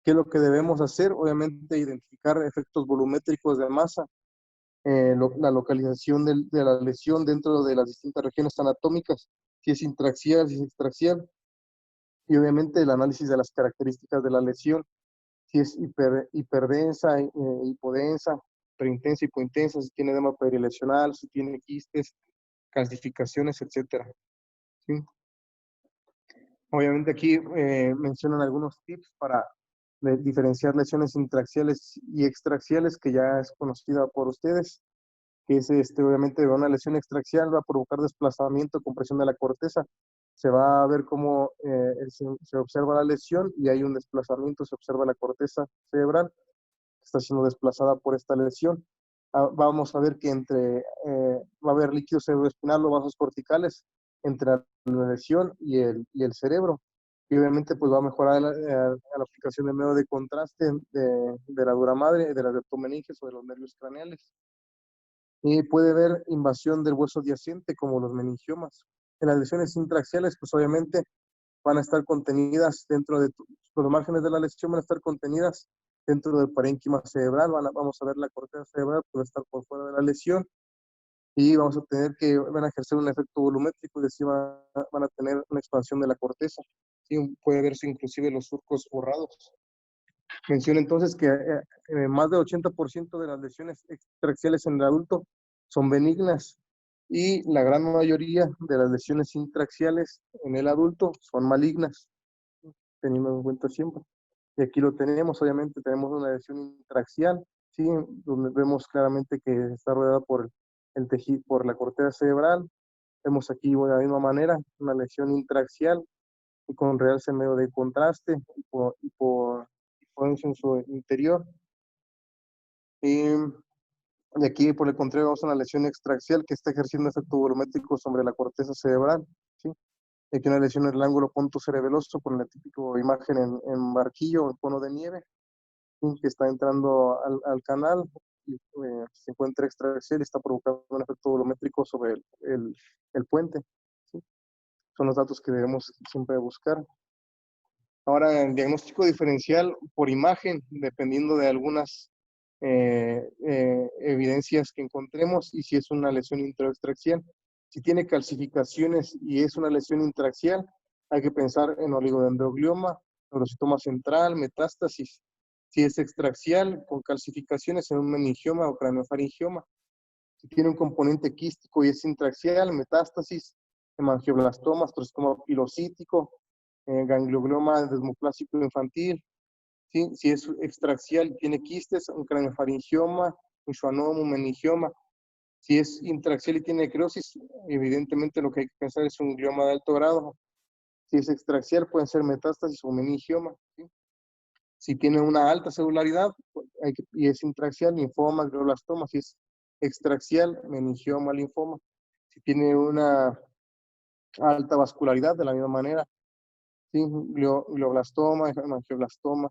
¿Qué es lo que debemos hacer? Obviamente, identificar efectos volumétricos de masa, la localización de la lesión dentro de las distintas regiones anatómicas, si es intraxial, si es extraxial, y obviamente el análisis de las características de la lesión, si es hiperdensa, hipodensa, preintensa, hipointensa, si tiene edema perilesional, si tiene quistes, calcificaciones, etcétera. ¿Sí? Obviamente aquí mencionan algunos tips para diferenciar lesiones intraxiales y extraxiales, que ya es conocida por ustedes, que es obviamente una lesión extraxial va a provocar desplazamiento, compresión de la corteza. Se va a ver cómo se observa la lesión y hay un desplazamiento, se observa la corteza cerebral que está siendo desplazada por esta lesión. Vamos a ver que va a haber líquido cerebroespinal o vasos corticales entre la lesión y el cerebro. Y obviamente pues va a mejorar la aplicación del medio de contraste de la dura madre, de las leptomeninges o de los nervios craneales. Y puede haber invasión del hueso adyacente como los meningiomas. En las lesiones intraxiales pues obviamente van a estar contenidas dentro de los márgenes de la lesión, van a estar contenidas dentro del parénquima cerebral. Vamos a ver la corteza cerebral, puede estar por fuera de la lesión y vamos a tener que van a ejercer un efecto volumétrico, es decir, van a tener una expansión de la corteza. ¿Sí? Puede verse inclusive los surcos borrados. Menciono entonces que más del 80% de las lesiones extraxiales en el adulto son benignas y la gran mayoría de las lesiones intraxiales en el adulto son malignas, teniendo en cuenta siempre. Y aquí lo tenemos, obviamente tenemos una lesión intraxial, ¿sí? Donde vemos claramente que está rodeada por el tejido, por la corteza cerebral. Vemos aquí de la misma manera una lesión intraaxial y con realce medio de contraste y por en su interior. Y aquí, por el contrario, vemos una lesión extraaxial que está ejerciendo efecto volumétrico sobre la corteza cerebral, ¿sí? Y aquí una lesión en el ángulo punto cerebeloso por la típica imagen en barquillo, en cono de nieve, ¿sí? Que está entrando al canal y se encuentra extraaxial y está provocando un efecto volumétrico sobre el puente, ¿sí? Son los datos que debemos siempre buscar. Ahora, el diagnóstico diferencial por imagen, dependiendo de algunas evidencias que encontremos y si es una lesión intraextraxial. Si tiene calcificaciones y es una lesión intraaxial, hay que pensar en oligodendroglioma, neurocitoma central, metástasis. Si es extraaxial, con calcificaciones en un meningioma o craniofaringioma. Si tiene un componente quístico y es intraaxial, metástasis, hemangioblastom, astrocitoma pilocítico, gangliogroma desmoplásico infantil. ¿Sí? Si es extraaxial y tiene quistes, un craniofaringioma, un schwannoma, un meningioma. Si es intraaxial y tiene necrosis, evidentemente lo que hay que pensar es un glioma de alto grado. Si es extraaxial, pueden ser metástasis o meningioma. ¿Sí? Si tiene una alta celularidad y es intraaxial, linfoma, glioblastoma. Si es extraaxial, meningioma, linfoma. Si tiene una alta vascularidad, de la misma manera, ¿sí? Glioblastoma, hemangioblastoma.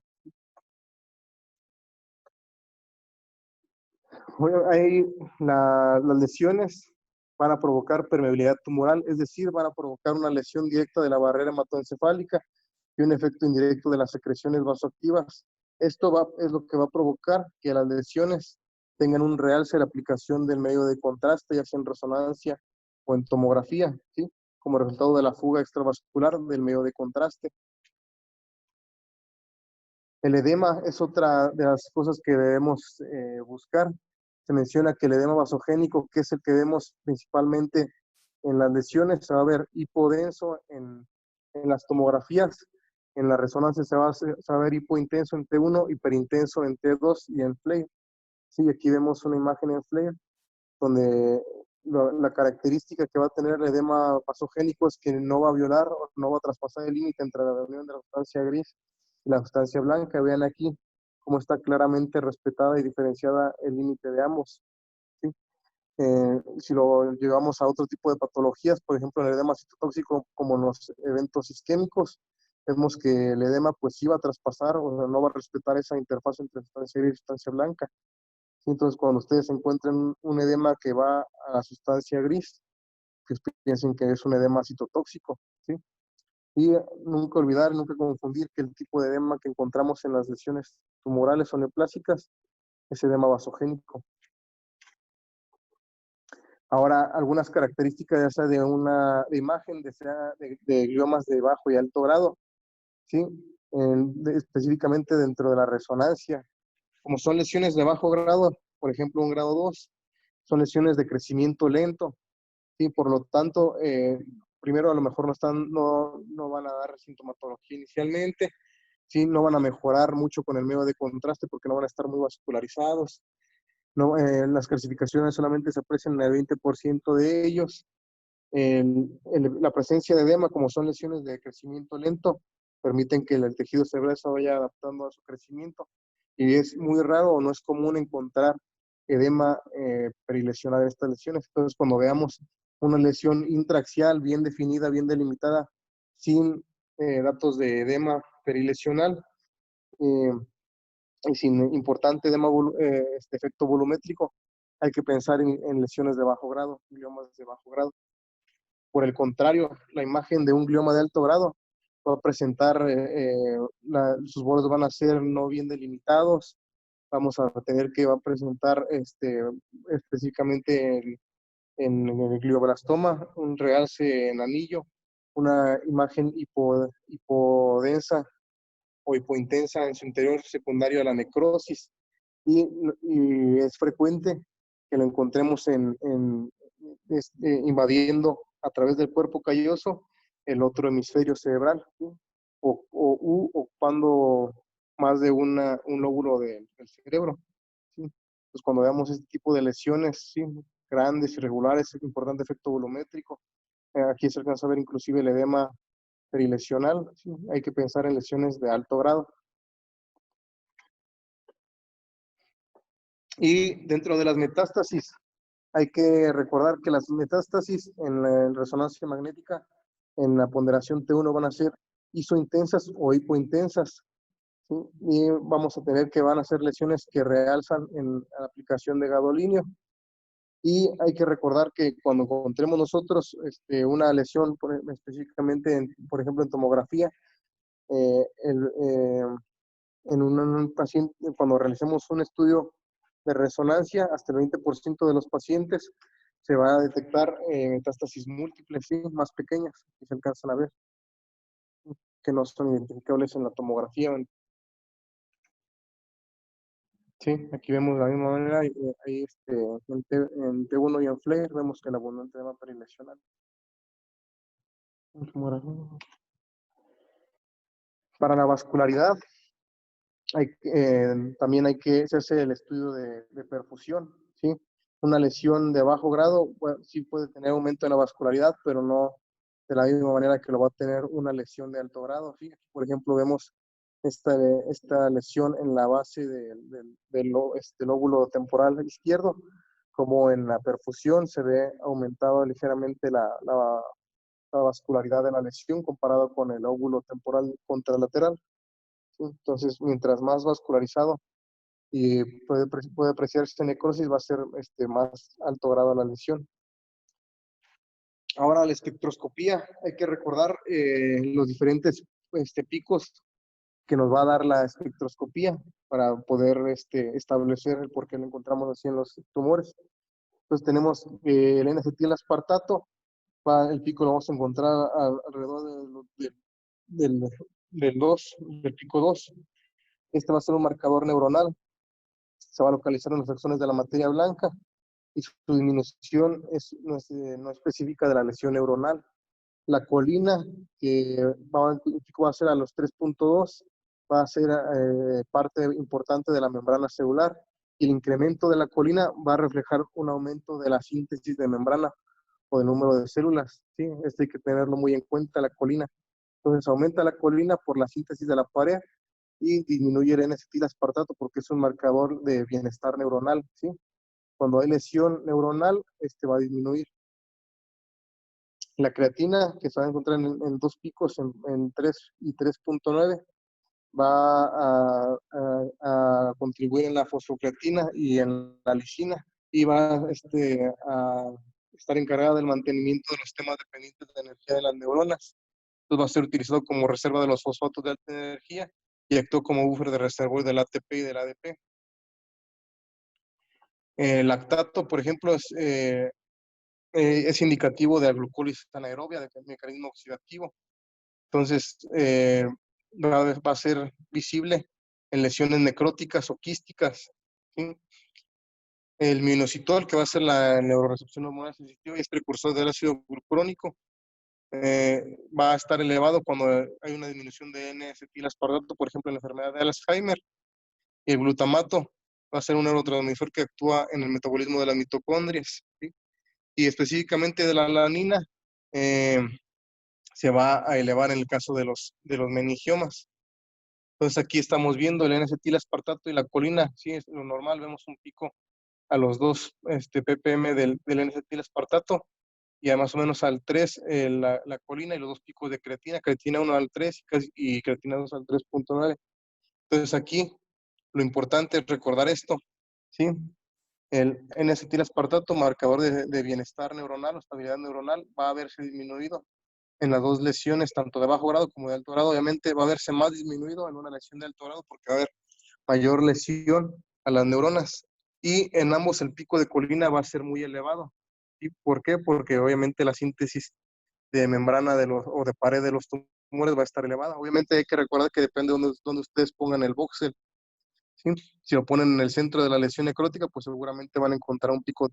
Bueno, ahí las lesiones van a provocar permeabilidad tumoral, es decir, van a provocar una lesión directa de la barrera hematoencefálica y un efecto indirecto de las secreciones vasoactivas. Es lo que va a provocar que las lesiones tengan un realce de la aplicación del medio de contraste, ya sea en resonancia o en tomografía, ¿sí? Como resultado de la fuga extravascular del medio de contraste. El edema es otra de las cosas que debemos buscar. Se menciona que el edema vasogénico, que es el que vemos principalmente en las lesiones, se va a ver hipodenso en las tomografías. En la resonancia se va a ver hipointenso en T1, hiperintenso en T2 y en FLAIR. Sí, aquí vemos una imagen en FLAIR donde la característica que va a tener el edema vasogénico es que no va a violar o no va a traspasar el límite entre la reunión de la sustancia gris y la sustancia blanca. Vean aquí cómo está claramente respetada y diferenciada el límite de ambos, ¿sí? Si lo llevamos a otro tipo de patologías, por ejemplo, el edema citotóxico, como en los eventos isquémicos, vemos que el edema pues sí va a traspasar o no va a respetar esa interfaz entre sustancia gris y sustancia blanca. Entonces, cuando ustedes encuentren un edema que va a la sustancia gris, pues piensen que es un edema citotóxico, ¿sí? Y nunca olvidar, nunca confundir que el tipo de edema que encontramos en las lesiones tumorales o neoplásicas es edema vasogénico. Ahora, algunas características ya sea de una imagen, de gliomas de bajo y alto grado, ¿sí? Específicamente dentro de la resonancia. Como son lesiones de bajo grado, por ejemplo, un grado 2, son lesiones de crecimiento lento, ¿sí? Por lo tanto, primero a lo mejor no van a dar sintomatología inicialmente, ¿sí? No van a mejorar mucho con el medio de contraste porque no van a estar muy vascularizados. No, las calcificaciones solamente se aprecian en el 20% de ellos. La presencia de edema, como son lesiones de crecimiento lento, permiten que el tejido cerebral se vaya adaptando a su crecimiento. Y es muy raro o no es común encontrar edema perilesional en estas lesiones. Entonces, cuando veamos una lesión intraaxial bien definida, bien delimitada, sin datos de edema perilesional y sin importante edema, efecto volumétrico, hay que pensar en lesiones de bajo grado, gliomas de bajo grado. Por el contrario, la imagen de un glioma de alto grado va a presentar, sus bordes van a ser no bien delimitados, vamos a tener que va a presentar específicamente en el glioblastoma un realce en anillo, una imagen hipodensa o hipointensa en su interior secundario a la necrosis y es frecuente que lo encontremos invadiendo a través del cuerpo calloso el otro hemisferio cerebral, ¿sí? Ocupando más de un lóbulo del cerebro, ¿sí? Pues cuando veamos este tipo de lesiones, ¿sí? Grandes, irregulares, importante efecto volumétrico. Aquí se alcanza a ver inclusive el edema perilesional, ¿sí? Hay que pensar en lesiones de alto grado. Y dentro de las metástasis, hay que recordar que las metástasis en la resonancia magnética, en la ponderación T1, van a ser isointensas o hipointensas, ¿sí? Y vamos a tener que van a ser lesiones que realzan en la aplicación de gadolínio. Y hay que recordar que cuando encontremos nosotros una lesión, específicamente, por ejemplo, en tomografía, eh, el, eh, en un paciente, cuando realicemos un estudio de resonancia, hasta el 20% de los pacientes se va a detectar metástasis múltiples, ¿sí? Más pequeñas, que se alcanzan a ver, que no son identificables en la tomografía. Sí, aquí vemos de la misma manera, ahí en T1 y en FLAIR vemos que el abundante edema perilesional. Para la vascularidad, también hay que hacerse el estudio de perfusión, ¿sí? Una lesión de bajo grado, bueno, sí puede tener aumento en la vascularidad, pero no de la misma manera que lo va a tener una lesión de alto grado, ¿sí? Por ejemplo, vemos esta lesión en la base del lóbulo temporal izquierdo, como en la perfusión se ve aumentado ligeramente la vascularidad de la lesión comparado con el lóbulo temporal contralateral. Entonces, mientras más vascularizado y puede apreciarse necrosis, va a ser más alto grado la lesión. Ahora, la espectroscopía, hay que recordar los diferentes picos que nos va a dar la espectroscopía para poder establecer el por qué lo encontramos así en los tumores. Entonces, tenemos el N-acetil aspartato, el pico lo vamos a encontrar alrededor del pico 2. Este va a ser un marcador neuronal, se va a localizar en los axones de la materia blanca y su disminución no específica de la lesión neuronal. La colina, que va a ser a los 3.2, va a ser parte importante de la membrana celular, y el incremento de la colina va a reflejar un aumento de la síntesis de membrana o del número de células, ¿sí? Esto hay que tenerlo muy en cuenta, la colina. Entonces aumenta la colina por la síntesis de la pared y disminuye el N-acetil aspartato porque es un marcador de bienestar neuronal, ¿sí? Cuando hay lesión neuronal, va a disminuir. La creatina, que se va a encontrar en dos picos, en 3 y 3.9, va a contribuir en la fosfocreatina y en la lisina, y va a estar encargada del mantenimiento de los temas dependientes de energía de las neuronas. Entonces va a ser utilizado como reserva de los fosfatos de alta energía y actúa como buffer de reservorio del ATP y del ADP. El lactato, por ejemplo, es indicativo de la glucólisis anaerobia, del mecanismo oxidativo. Entonces, va a ser visible en lesiones necróticas o quísticas, ¿sí? El minoxidil, que va a ser la neurorecepción hormonal sensitiva y es precursor del ácido glucónico, va a estar elevado cuando hay una disminución de N-acetil-aspartato, por ejemplo, en la enfermedad de Alzheimer. Y el glutamato va a ser un neurotransmisor que actúa en el metabolismo de las mitocondrias, ¿sí? Y específicamente de la alanina, se va a elevar en el caso de los meningiomas. Entonces aquí estamos viendo el N-acetil-aspartato y la colina, sí, es lo normal, vemos un pico a los 2 ppm del N-acetil-aspartato y a más o menos al 3 la colina, y los dos picos de creatina 1 al 3 y creatina 2 al 3.9. Entonces aquí lo importante es recordar esto, ¿sí? El N-acetil-aspartato, marcador de bienestar neuronal o estabilidad neuronal, va a verse disminuido en las dos lesiones, tanto de bajo grado como de alto grado. Obviamente va a verse más disminuido en una lesión de alto grado porque va a haber mayor lesión a las neuronas, y en ambos el pico de colina va a ser muy elevado. ¿Y por qué? Porque obviamente la síntesis de membrana o de pared de los tumores va a estar elevada. Obviamente hay que recordar que depende de donde ustedes pongan el voxel, ¿sí? Si lo ponen en el centro de la lesión necrótica, pues seguramente van a encontrar un pico,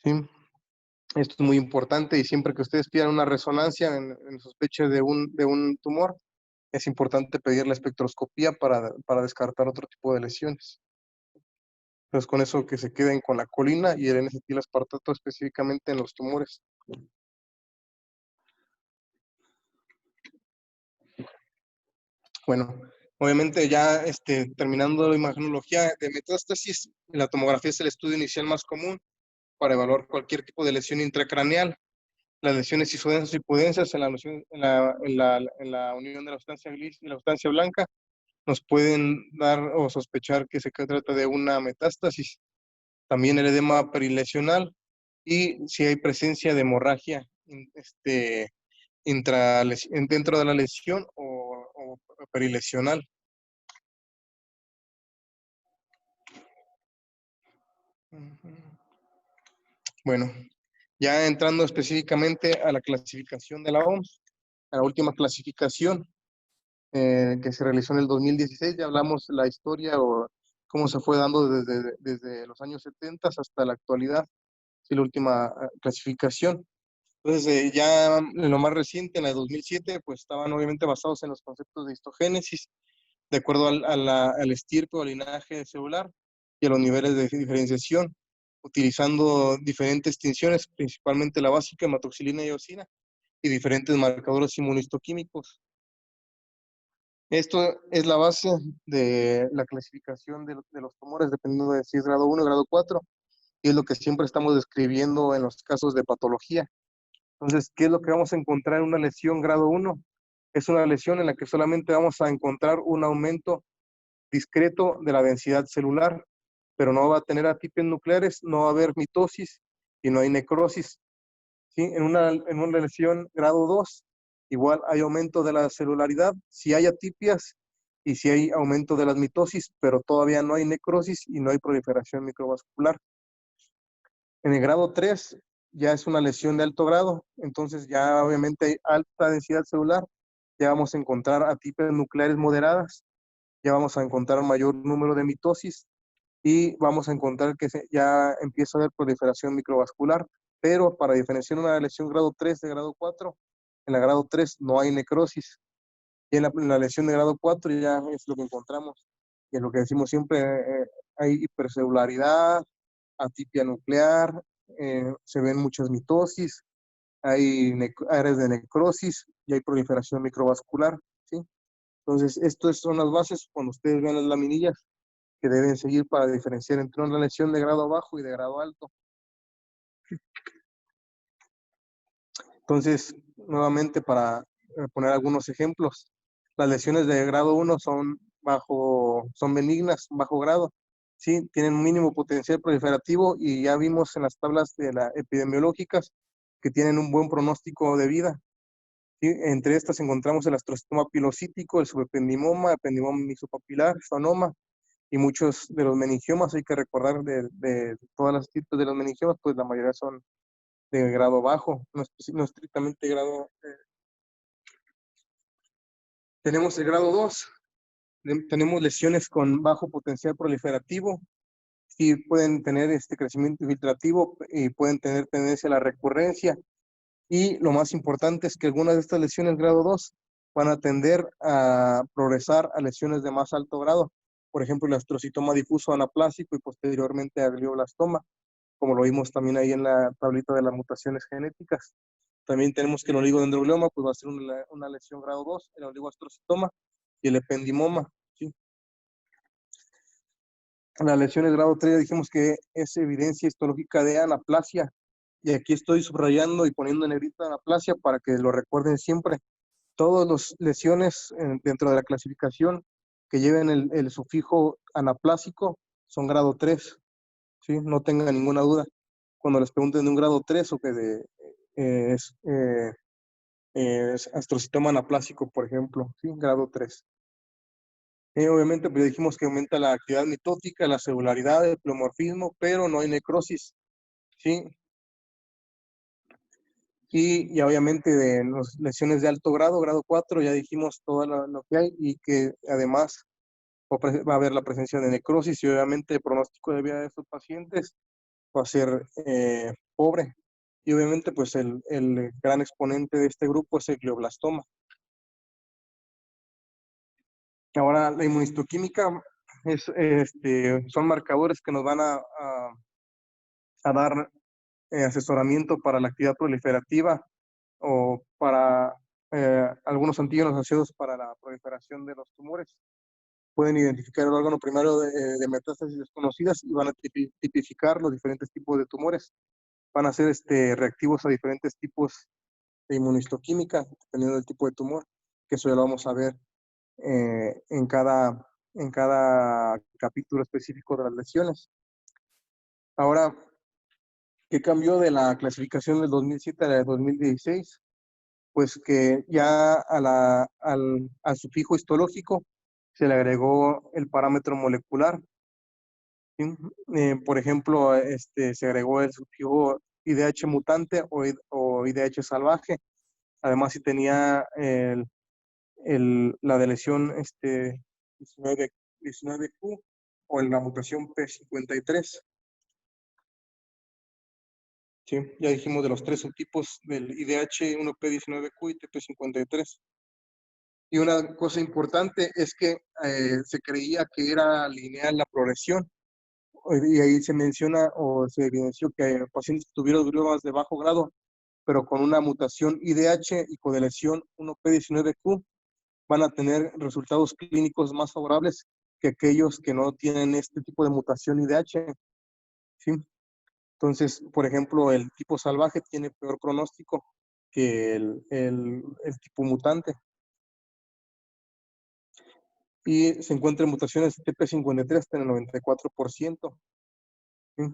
¿sí? Esto es muy importante, y siempre que ustedes pidan una resonancia en sospecha de un tumor, es importante pedir la espectroscopía para descartar otro tipo de lesiones. Entonces, con eso que se queden con la colina y el N-acetil-aspartato específicamente en los tumores. Bueno, obviamente ya terminando la imagenología de metástasis, la tomografía es el estudio inicial más común para evaluar cualquier tipo de lesión intracraneal. Las lesiones isodensas y hipodensas en la unión de la sustancia gris y la sustancia blanca nos pueden dar o sospechar que se trata de una metástasis. También el edema perilesional y si hay presencia de hemorragia dentro de la lesión o perilesional. Bueno, ya entrando específicamente a la clasificación de la OMS, a la última clasificación que se realizó en el 2016, ya hablamos la historia o cómo se fue dando desde los años 70 hasta la actualidad, y la última clasificación. Entonces, ya en lo más reciente, en la de 2007, pues estaban obviamente basados en los conceptos de histogénesis, de acuerdo al estirpe o al linaje celular y a los niveles de diferenciación, utilizando diferentes distinciones, principalmente la básica, hematoxilina y eosina, y diferentes marcadores inmunistoquímicos. Esto es la base de la clasificación de los tumores, dependiendo de si es grado 1 o grado 4, y es lo que siempre estamos describiendo en los casos de patología. Entonces, ¿qué es lo que vamos a encontrar en una lesión grado 1? Es una lesión en la que solamente vamos a encontrar un aumento discreto de la densidad celular, pero no va a tener atipias nucleares, no va a haber mitosis y no hay necrosis. ¿Sí? En una lesión grado 2, igual hay aumento de la celularidad, si hay atipias y si hay aumento de las mitosis, pero todavía no hay necrosis y no hay proliferación microvascular. En el grado 3 ya es una lesión de alto grado, entonces ya obviamente hay alta densidad celular, ya vamos a encontrar atipias nucleares moderadas, ya vamos a encontrar mayor número de mitosis y vamos a encontrar que ya empieza a haber proliferación microvascular, pero para diferenciar una lesión grado 3 de grado 4, en la grado 3 no hay necrosis, y en la lesión de grado 4 ya es lo que encontramos, y es lo que decimos siempre, hay hipercelularidad, atipia nuclear, se ven muchas mitosis, hay áreas de necrosis y hay proliferación microvascular, ¿sí? Entonces, estas son las bases cuando ustedes vean las laminillas que deben seguir para diferenciar entre una lesión de grado bajo y de grado alto. Entonces, nuevamente para poner algunos ejemplos, las lesiones de grado 1 son benignas, bajo grado, ¿sí? Tienen un mínimo potencial proliferativo y ya vimos en las tablas de la epidemiológicas que tienen un buen pronóstico de vida. ¿Sí? Entre estas encontramos el astrocitoma pilocítico, el subependimoma, ependimoma mesopapilar, schwannoma y muchos de los meningiomas. Hay que recordar de todas las tipos de los meningiomas, pues la mayoría son de grado bajo, no estrictamente grado. Tenemos el grado 2, tenemos lesiones con bajo potencial proliferativo, y pueden tener este crecimiento infiltrativo y pueden tener tendencia a la recurrencia. Y lo más importante es que algunas de estas lesiones grado 2 van a tender a progresar a lesiones de más alto grado. Por ejemplo, el astrocitoma difuso anaplásico y posteriormente a glioblastoma, como lo vimos también ahí en la tablita de las mutaciones genéticas. También tenemos que el oligodendroglioma pues va a ser una lesión grado 2, el oligoastrocitoma y el ependimoma. ¿Sí? Las lesiones grado 3 dijimos que es evidencia histológica de anaplasia, y aquí estoy subrayando y poniendo en negrita anaplasia para que lo recuerden siempre. Todas las lesiones dentro de la clasificación que lleven el sufijo anaplásico son grado 3, ¿sí? No tengan ninguna duda. Cuando les pregunten de un grado 3 o que es astrocitoma anaplásico, por ejemplo, ¿sí? Grado 3. Obviamente, pues dijimos que aumenta la actividad mitótica, la celularidad, el pleomorfismo, pero no hay necrosis, ¿sí? Y obviamente de las lesiones de alto grado, grado 4, ya dijimos todo lo que hay y que además va a haber la presencia de necrosis y obviamente el pronóstico de vida de estos pacientes va a ser pobre. Y obviamente pues el gran exponente de este grupo es el glioblastoma. Ahora, la inmunistoquímica son marcadores que nos van a dar asesoramiento para la actividad proliferativa o para algunos antígenos asociados para la proliferación de los tumores. Pueden identificar el órgano primario de metástasis desconocidas y van a tipificar los diferentes tipos de tumores. Van a ser reactivos a diferentes tipos de inmunistoquímica, dependiendo del tipo de tumor, que eso ya lo vamos a ver en cada capítulo específico de las lesiones. Ahora, ¿qué cambió de la clasificación del 2007 a la de 2016? Pues que ya al sufijo histológico se le agregó el parámetro molecular. ¿Sí? Por ejemplo, se agregó el sufijo IDH mutante o IDH salvaje. Además, si tenía la de lesión 19Q o en la mutación P53. Sí, ya dijimos de los tres subtipos del IDH, 1P19Q y TP53. Y una cosa importante es que se creía que era lineal la progresión. Y ahí se menciona o se evidenció que pacientes que tuvieron gliomas de bajo grado, pero con una mutación IDH y codeleción 1P19Q, van a tener resultados clínicos más favorables que aquellos que no tienen este tipo de mutación IDH. ¿Sí? Entonces, por ejemplo, el tipo salvaje tiene peor pronóstico que el tipo mutante. Y se encuentran mutaciones TP53 hasta el 94%. ¿Sí?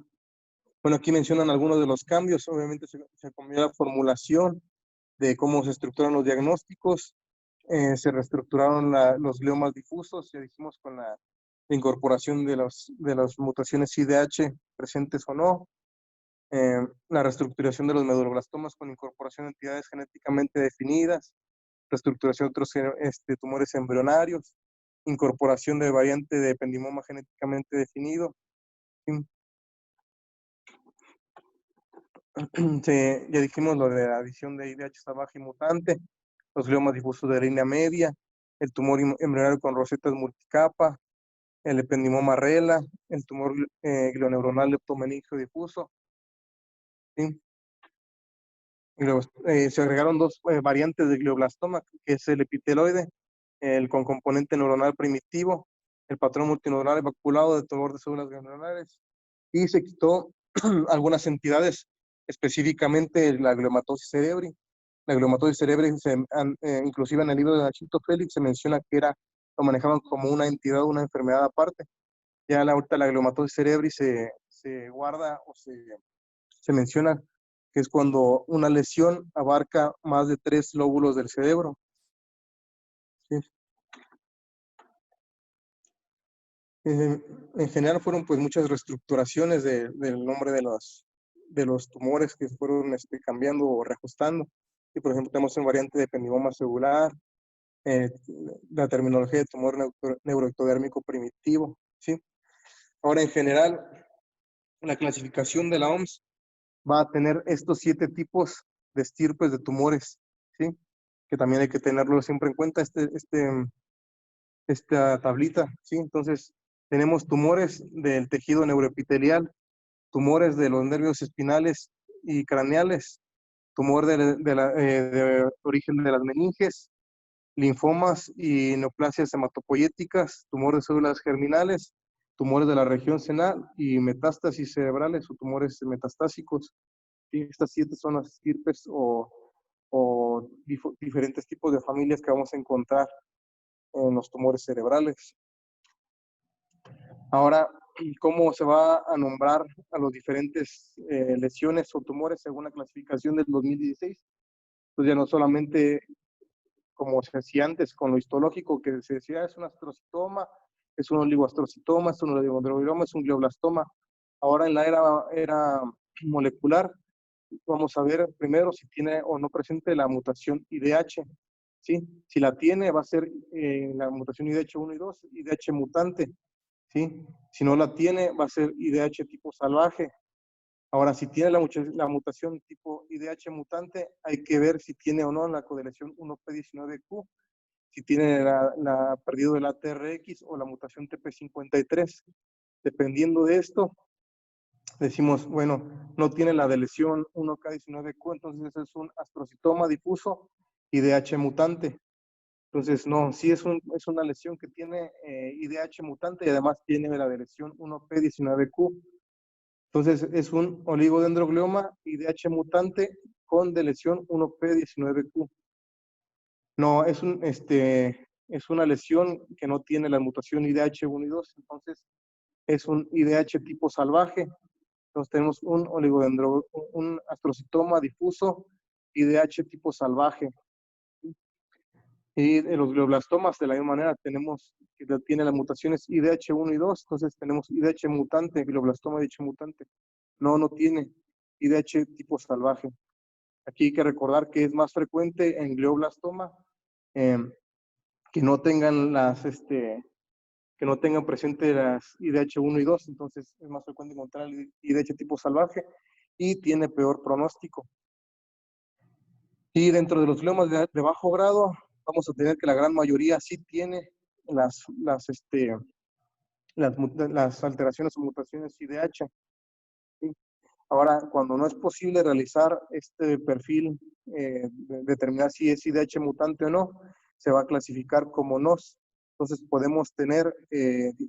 Bueno, aquí mencionan algunos de los cambios. Obviamente se cambió la formulación de cómo se estructuran los diagnósticos. Se reestructuraron los gliomas difusos, ya dijimos, con la incorporación de las mutaciones IDH presentes o no. La reestructuración de los meduloblastomas con incorporación de entidades genéticamente definidas, reestructuración de otros tumores embrionarios, incorporación de variante de ependimoma genéticamente definido. Ya dijimos lo de la adición de IDH salvaje y mutante, los gliomas difusos de línea media, el tumor embrionario con rosetas multicapa, el ependimoma rela, el tumor glioneuronal leptomeningio difuso. ¿Sí? Y luego se agregaron dos variantes de glioblastoma, que es el epiteloide, el con componente neuronal primitivo, el patrón multineuronal evacuado de tumor de células ganglionales, y se quitó algunas entidades, específicamente la gliomatosis cerebri. La gliomatosis cerebri, inclusive en el libro de Nachito Félix, se menciona que lo manejaban como una entidad, una enfermedad aparte. Ya ahorita la gliomatosis cerebri se guarda o se menciona que es cuando una lesión abarca más de 3 lóbulos del cerebro. ¿Sí? En general fueron pues muchas reestructuraciones del nombre de los tumores que fueron cambiando o reajustando. Y por ejemplo tenemos una variante de ependimoma celular, la terminología de tumor neuroectodérmico primitivo. ¿Sí? Ahora en general la clasificación de la OMS va a tener estos 7 tipos de estirpes de tumores, ¿sí? Que también hay que tenerlo siempre en cuenta, esta tablita, ¿sí? Entonces, tenemos tumores del tejido neuroepitelial, tumores de los nervios espinales y craneales, tumor de origen de las meninges, linfomas y neoplasias hematopoyéticas, tumor de células germinales, tumores de la región senal y metástasis cerebrales o tumores metastásicos. ¿Sí? Estas 7 son las estirpes o diferentes tipos de familias que vamos a encontrar en los tumores cerebrales. Ahora, ¿cómo se va a nombrar a los diferentes lesiones o tumores según la clasificación del 2016? Pues ya no solamente como se hacía antes con lo histológico, que se decía es un astrocitoma, es un oligoastrocitoma, es un oligodendroglioma, es un glioblastoma. Ahora en la era molecular, vamos a ver primero si tiene o no presente la mutación IDH. ¿Sí? Si la tiene, va a ser la mutación IDH 1 y 2, IDH mutante. ¿Sí? Si no la tiene, va a ser IDH tipo salvaje. Ahora, si tiene la mutación tipo IDH mutante, hay que ver si tiene o no la codeleción 1P19Q. si tiene perdido el ATRX o la mutación TP53. Dependiendo de esto, decimos, bueno, no tiene la de lesión 1K19Q, entonces es un astrocitoma difuso IDH mutante. Entonces, no, sí es una lesión que tiene IDH mutante y además tiene la de lesión 1P19Q. Entonces, es un oligodendroglioma IDH mutante con de lesión 1P19Q. No, es una lesión que no tiene la mutación IDH1 y 2, entonces es un IDH tipo salvaje. Entonces tenemos un astrocitoma difuso IDH tipo salvaje. Y en los glioblastomas, de la misma manera, tenemos que tiene las mutaciones IDH1 y 2, entonces tenemos IDH mutante, glioblastoma IDH mutante. No tiene IDH tipo salvaje. Aquí hay que recordar que es más frecuente en glioblastoma que no tengan que no tengan presente las IDH1 y 2, entonces es más frecuente encontrar el IDH tipo salvaje y tiene peor pronóstico. Y dentro de los gliomas de bajo grado, vamos a tener que la gran mayoría sí tiene las alteraciones o mutaciones IDH. ¿Sí? Ahora, cuando no es posible realizar este perfil, determinar si es IDH mutante o no, se va a clasificar como NOS. Entonces podemos tener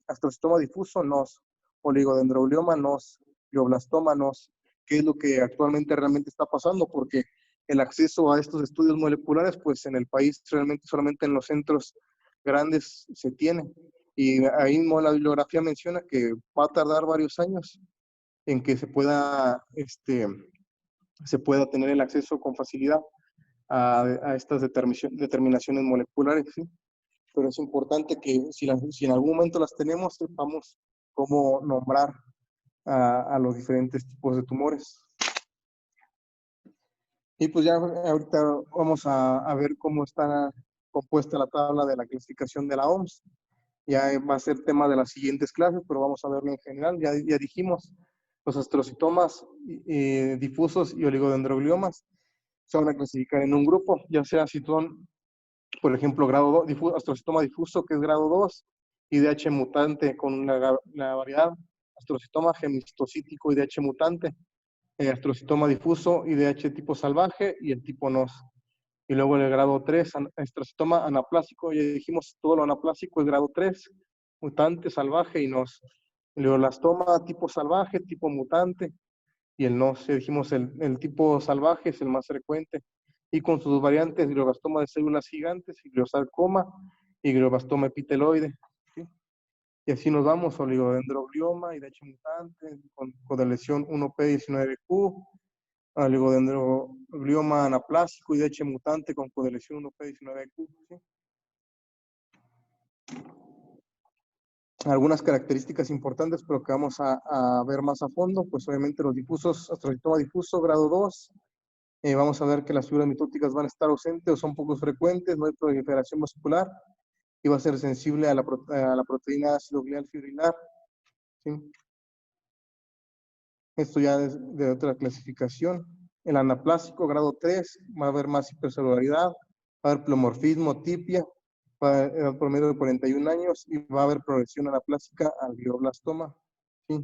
astrocitoma difuso, NOS, oligodendroglioma, NOS, glioblastoma, NOS, que es lo que actualmente realmente está pasando, porque el acceso a estos estudios moleculares, pues en el país realmente solamente en los centros grandes se tiene. Y ahí mismo la bibliografía menciona que va a tardar varios años en que se pueda tener el acceso con facilidad a estas determinaciones moleculares, ¿sí? Pero es importante que si en algún momento las tenemos, sepamos cómo nombrar a los diferentes tipos de tumores. Y pues ya ahorita vamos a ver cómo está compuesta la tabla de la clasificación de la OMS. Ya va a ser tema de las siguientes clases, pero vamos a verlo en general. Ya dijimos, los astrocitomas difusos y oligodendrogliomas se van a clasificar en un grupo, ya sea si son, por ejemplo, grado 2, astrocitoma difuso, que es grado 2, IDH mutante con la variedad, astrocitoma gemistocítico, IDH mutante, astrocitoma difuso, IDH tipo salvaje y el tipo NOS. Y luego el grado 3, astrocitoma anaplásico, ya dijimos, todo lo anaplásico es grado 3, mutante, salvaje y NOS. El glioblastoma tipo salvaje, tipo mutante, y el NOS, ya dijimos, el tipo salvaje es el más frecuente, y con sus variantes, glioblastoma de células gigantes, y gliosarcoma, y glioblastoma epiteloide. ¿Sí? Y así nos vamos, oligodendroglioma, IDH mutante, con de lesión 1P19Q, oligodendroglioma anaplásico, IDH mutante con codelesión 1P19Q. ¿Sí? Algunas características importantes, pero que vamos a ver más a fondo, pues obviamente los difusos, astrocitoma difuso, grado 2, vamos a ver que las fibras mitóticas van a estar ausentes o son poco frecuentes, no hay proliferación vascular y va a ser sensible a la proteína ácido glial fibrilar. ¿Sí? Esto ya es de otra clasificación. El anaplásico, grado 3, va a haber más hipercelularidad, va a haber pleomorfismo, tipia, va a haber promedio de 41 años y va a haber progresión anaplásica al glioblastoma. ¿Sí?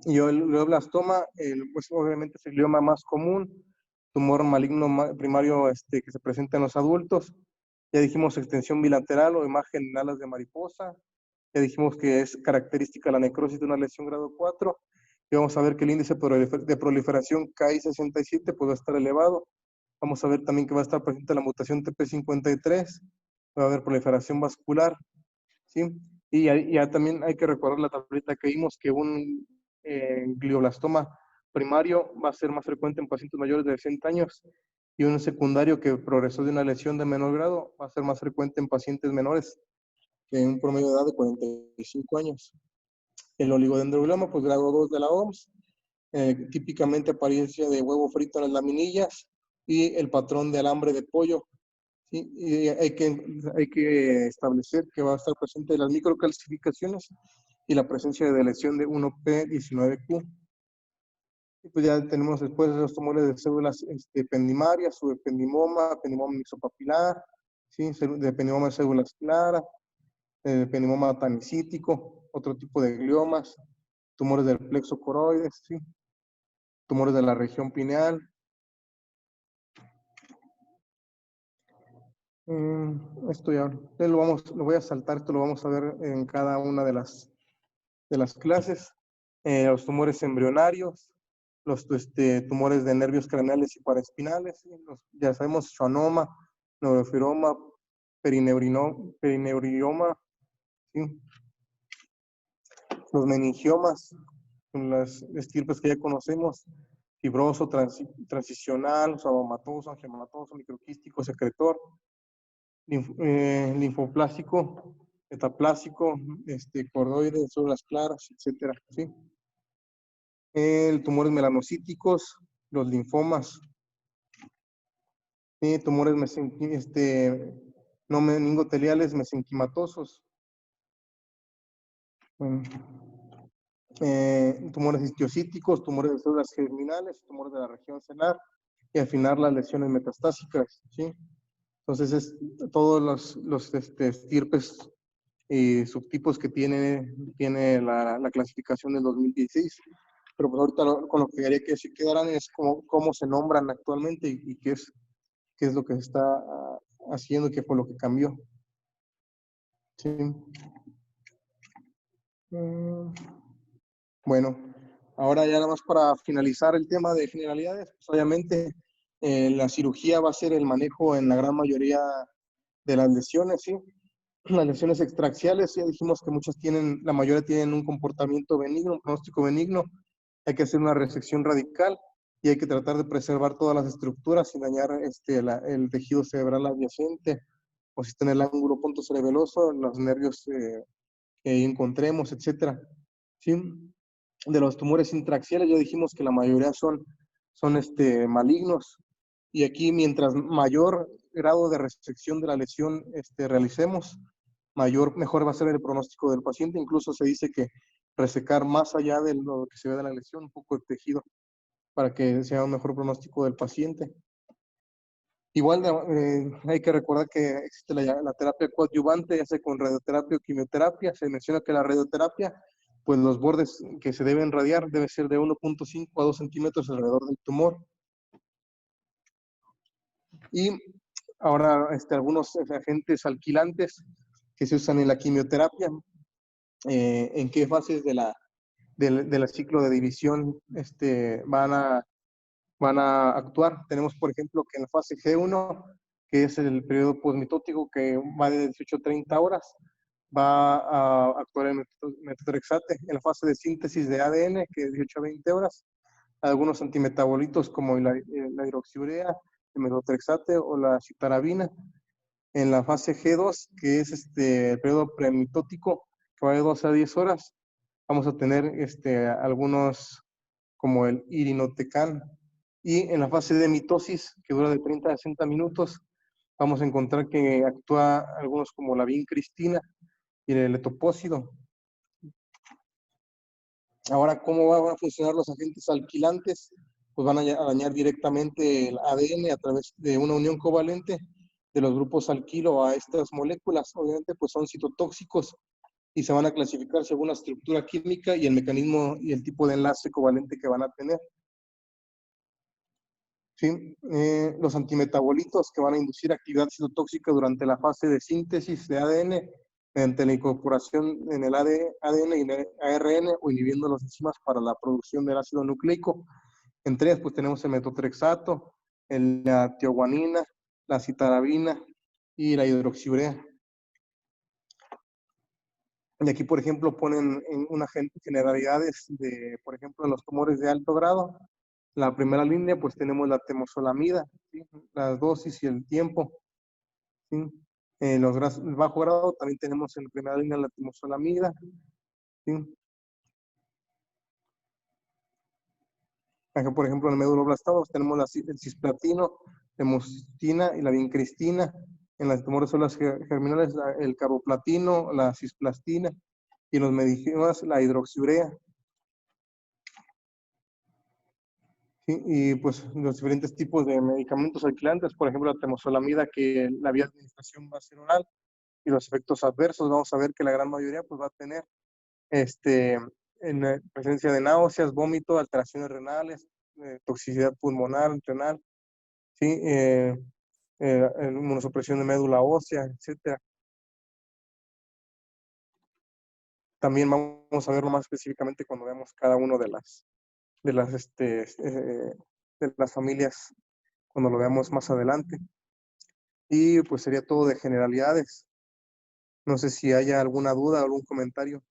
Y el glioblastoma, pues obviamente es el glioma más común, tumor maligno primario que se presenta en los adultos. Ya dijimos extensión bilateral o imagen en alas de mariposa. Ya dijimos que es característica la necrosis de una lesión grado 4. Y vamos a ver que el índice de proliferación KI67 pues va a estar elevado. Vamos a ver también que va a estar presente la mutación TP53. Va a haber proliferación vascular. ¿Sí? Y ya también hay que recordar la tableta que vimos que un glioblastoma primario va a ser más frecuente en pacientes mayores de 60 años y un secundario que progresó de una lesión de menor grado va a ser más frecuente en pacientes menores que en un promedio de edad de 45 años. El oligodendroglioma, pues grado 2 de la OMS, típicamente apariencia de huevo frito en las laminillas y el patrón de alambre de pollo. ¿Sí? Y hay que establecer que va a estar presente las microcalcificaciones y la presencia de lesión de 1P19Q. Y pues ya tenemos después los tumores de células ependimarias, subependimoma, ependimoma mixopapilar, ¿sí? De ependimoma de células claras, ependimoma tanicítico, otro tipo de gliomas, tumores del plexo coroides, ¿sí? Tumores de la región pineal. Esto ya lo voy a saltar, esto lo vamos a ver en cada una de las clases. Los tumores embrionarios, los tumores de nervios craneales y paraespinales, ¿sí? Ya sabemos, schwannoma, neurofibroma, perineurioma, ¿sí? Los meningiomas, las estirpes que ya conocemos, fibroso, transicional, sabomatoso, angiomatoso, microquístico, secretor, linfoplástico, metaplástico, cordoide, células claras, etcétera, ¿sí? Tumores melanocíticos, los linfomas, tumores no meningoteliales mesenquimatosos, tumores histiocíticos, tumores de células germinales, tumores de la región cenar y al final las lesiones metastásicas, ¿sí? Entonces es todos los estirpes y subtipos que tiene la clasificación del 2016. Pero pues ahorita con lo que quería que se quedaran es cómo se nombran actualmente y qué es lo que se está haciendo, qué fue lo que cambió. Sí. Bueno, ahora ya nada más para finalizar el tema de generalidades, pues obviamente la cirugía va a ser el manejo en la gran mayoría de las lesiones, ¿sí? Las lesiones extraxiales, ya dijimos que la mayoría tienen un comportamiento benigno, un pronóstico benigno. Hay que hacer una resección radical y hay que tratar de preservar todas las estructuras sin dañar el tejido cerebral adyacente, o si está en el ángulo punto cerebeloso, los nervios que encontremos, etcétera. ¿Sí? De los tumores intraaxiales ya dijimos que la mayoría son malignos, y aquí mientras mayor grado de resección de la lesión realicemos, mejor va a ser el pronóstico del paciente. Incluso se dice que resecar más allá de lo que se ve de la lesión, un poco de tejido, para que sea un mejor pronóstico del paciente. Igual hay que recordar que existe la terapia coadyuvante, ya sea con radioterapia o quimioterapia. Se menciona que la radioterapia, pues los bordes que se deben radiar debe ser de 1.5 a 2 centímetros alrededor del tumor. Y ahora algunos agentes alquilantes que se usan en la quimioterapia, en qué fases del ciclo de división van a actuar. Tenemos, por ejemplo, que en la fase G1, que es el periodo posmitótico que va de 18 a 30 horas, va a actuar el metotrexate. En la fase de síntesis de ADN, que es 18 a 20 horas, algunos antimetabolitos como la hidroxiurea, el metotrexate o la citarabina. En la fase G2, que es el periodo premitótico, que va de 12 a 10 horas, vamos a tener algunos como el irinotecan. Y en la fase de mitosis, que dura de 30 a 60 minutos, vamos a encontrar que actúa algunos como la vincristina y el etopósido. Ahora, ¿cómo van a funcionar los agentes alquilantes? Pues van a dañar directamente el ADN a través de una unión covalente de los grupos alquilo a estas moléculas. Obviamente, pues son citotóxicos y se van a clasificar según la estructura química y el mecanismo y el tipo de enlace covalente que van a tener. ¿Sí? Los antimetabolitos que van a inducir actividad citotóxica durante la fase de síntesis de ADN mediante la incorporación en el ADN y el ARN o inhibiendo las enzimas para la producción del ácido nucleico. Entre ellas, pues tenemos el metotrexato, la tioguanina, la citarabina y la hidroxiurea. Y aquí, por ejemplo, ponen generalidades de, por ejemplo, en los tumores de alto grado. La primera línea, pues tenemos la temozolomida, ¿sí? La dosis y el tiempo. ¿Sí? Los bajo grado también tenemos en la primera línea la temozolomida. ¿Sí? Acá, por ejemplo, en el meduloblastomas tenemos el cisplatino, la hemostina y la vincristina. En las tumores células germinales, el carboplatino, la cisplastina, y en los meningiomas, la hidroxiurea. ¿sí? Y pues los diferentes tipos de medicamentos alquilantes, por ejemplo, la temozolomida, que la vía de administración va a ser oral, y los efectos adversos, vamos a ver que la gran mayoría pues va a tener este, presencia de náuseas, vómito, alteraciones renales, toxicidad pulmonar, renal, ¿sí? Inmunosupresión de médula ósea, etcétera. También vamos a verlo más específicamente cuando veamos cada uno de las familias, cuando lo veamos más adelante. Y pues sería todo de generalidades. No sé si haya alguna duda o algún comentario.